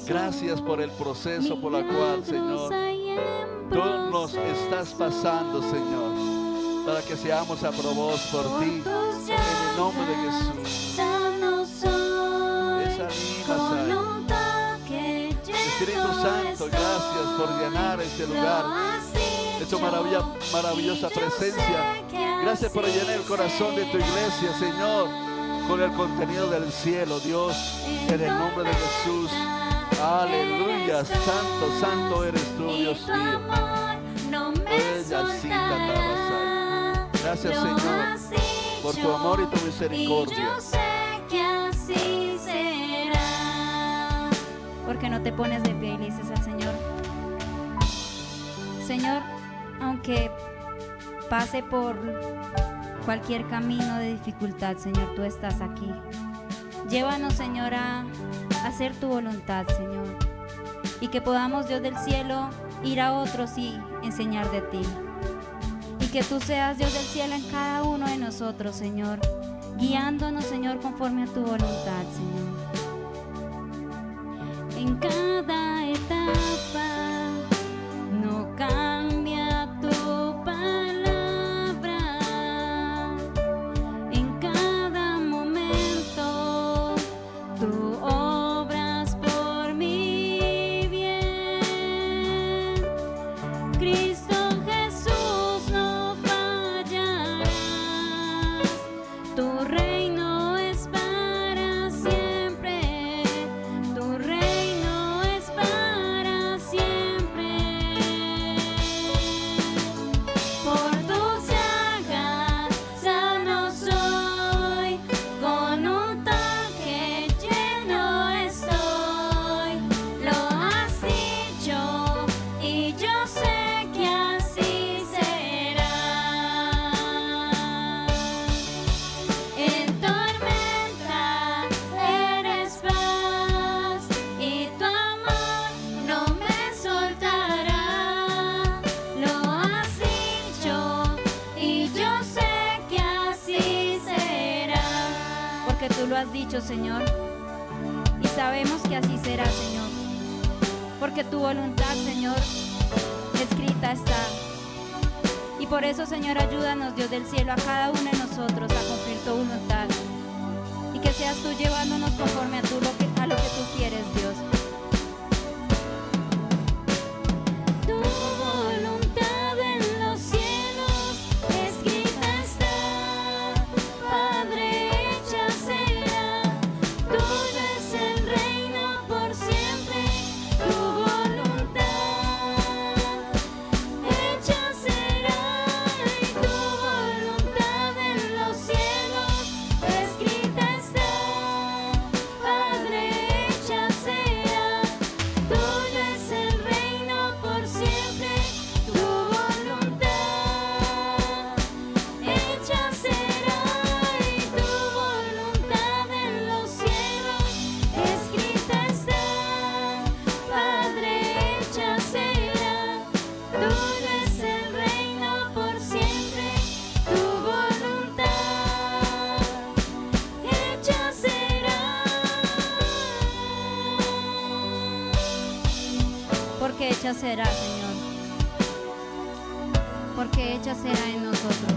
Gracias por el proceso por el cual, Señor, tú nos estás pasando, Señor, para que seamos aprobados por ti. En el nombre de Jesús. Esa misma Espíritu Santo, gracias por llenar este lugar de tu maravillosa presencia. Gracias por llenar el corazón de tu iglesia, Señor, con el contenido del cielo, Dios, en el nombre de Jesús. Aleluya, santo, santo eres tú, Dios mío. Gracias, Señor, por tu amor y tu misericordia. Porque no te pones de pie y le dices al Señor: Señor, aunque pase por cualquier camino de dificultad, Señor, tú estás aquí. Llévanos, Señor, a hacer tu voluntad, Señor, y que podamos, Dios del cielo, ir a otros y enseñar de ti, y que tú seas, Dios del cielo, en cada uno de nosotros, Señor, guiándonos, Señor, conforme a tu voluntad, Señor. En cada etapa no cambia tu palabra. En cada momento tú obras por mi bien. Cristo Jesús, no fallarás. Tu reino es para siempre. Tu reino es para siempre. Por tus llagas sano soy, con un toque lleno estoy. Lo has dicho y yo sé que así será. En tormenta eres paz y tu amor no me soltará. Lo has dicho y yo sé que así será. Porque tú lo has dicho, Señor, y sabemos que así será, Señor. Porque tu voluntad, Señor, escrita está. Y por eso, Señor, ayúdanos, Dios del cielo, a cada uno de nosotros a cumplir tu voluntad. Y que seas tú llevándonos conforme a lo que tú quieres, Dios. Tu voluntad en los cielos escrita está, Padre, hecha será. Tuyo es el reino por siempre, tu voluntad hecha será. Y tu voluntad en los cielos escrita está, Padre, hecha será. Tuyo es el reino por siempre, tu voluntad hecha será. Y tu voluntad en los cielos escrita está, Padre, hecha será. Tuyo es el reino por siempre, tu voluntad hecha será. Porque hecha será, Señor. Porque hecha será en nosotros.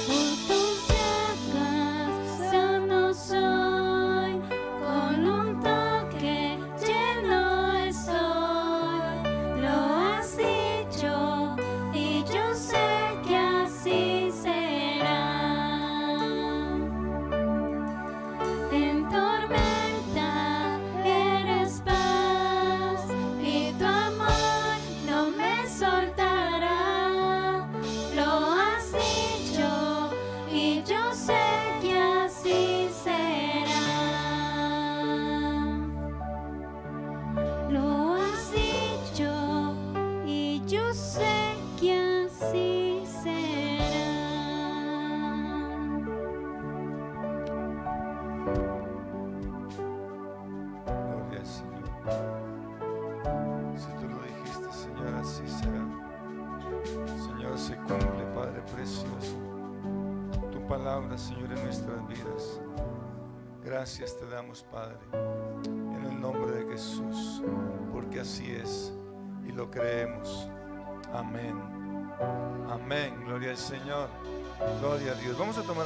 Por tus llagas sano soy, con un toque lleno estoy. Lo has dicho y yo sé que así será. En tormenta eres paz y tu amor no me soltará. Lo has dicho y yo sé que así será. Lo has dicho y yo sé que así será. palabra, Señor, en nuestras vidas. Gracias te damos, Padre, en el nombre de Jesús, porque así es y lo creemos. Amén. Amén. Gloria al Señor. Gloria a Dios. Vamos a tomar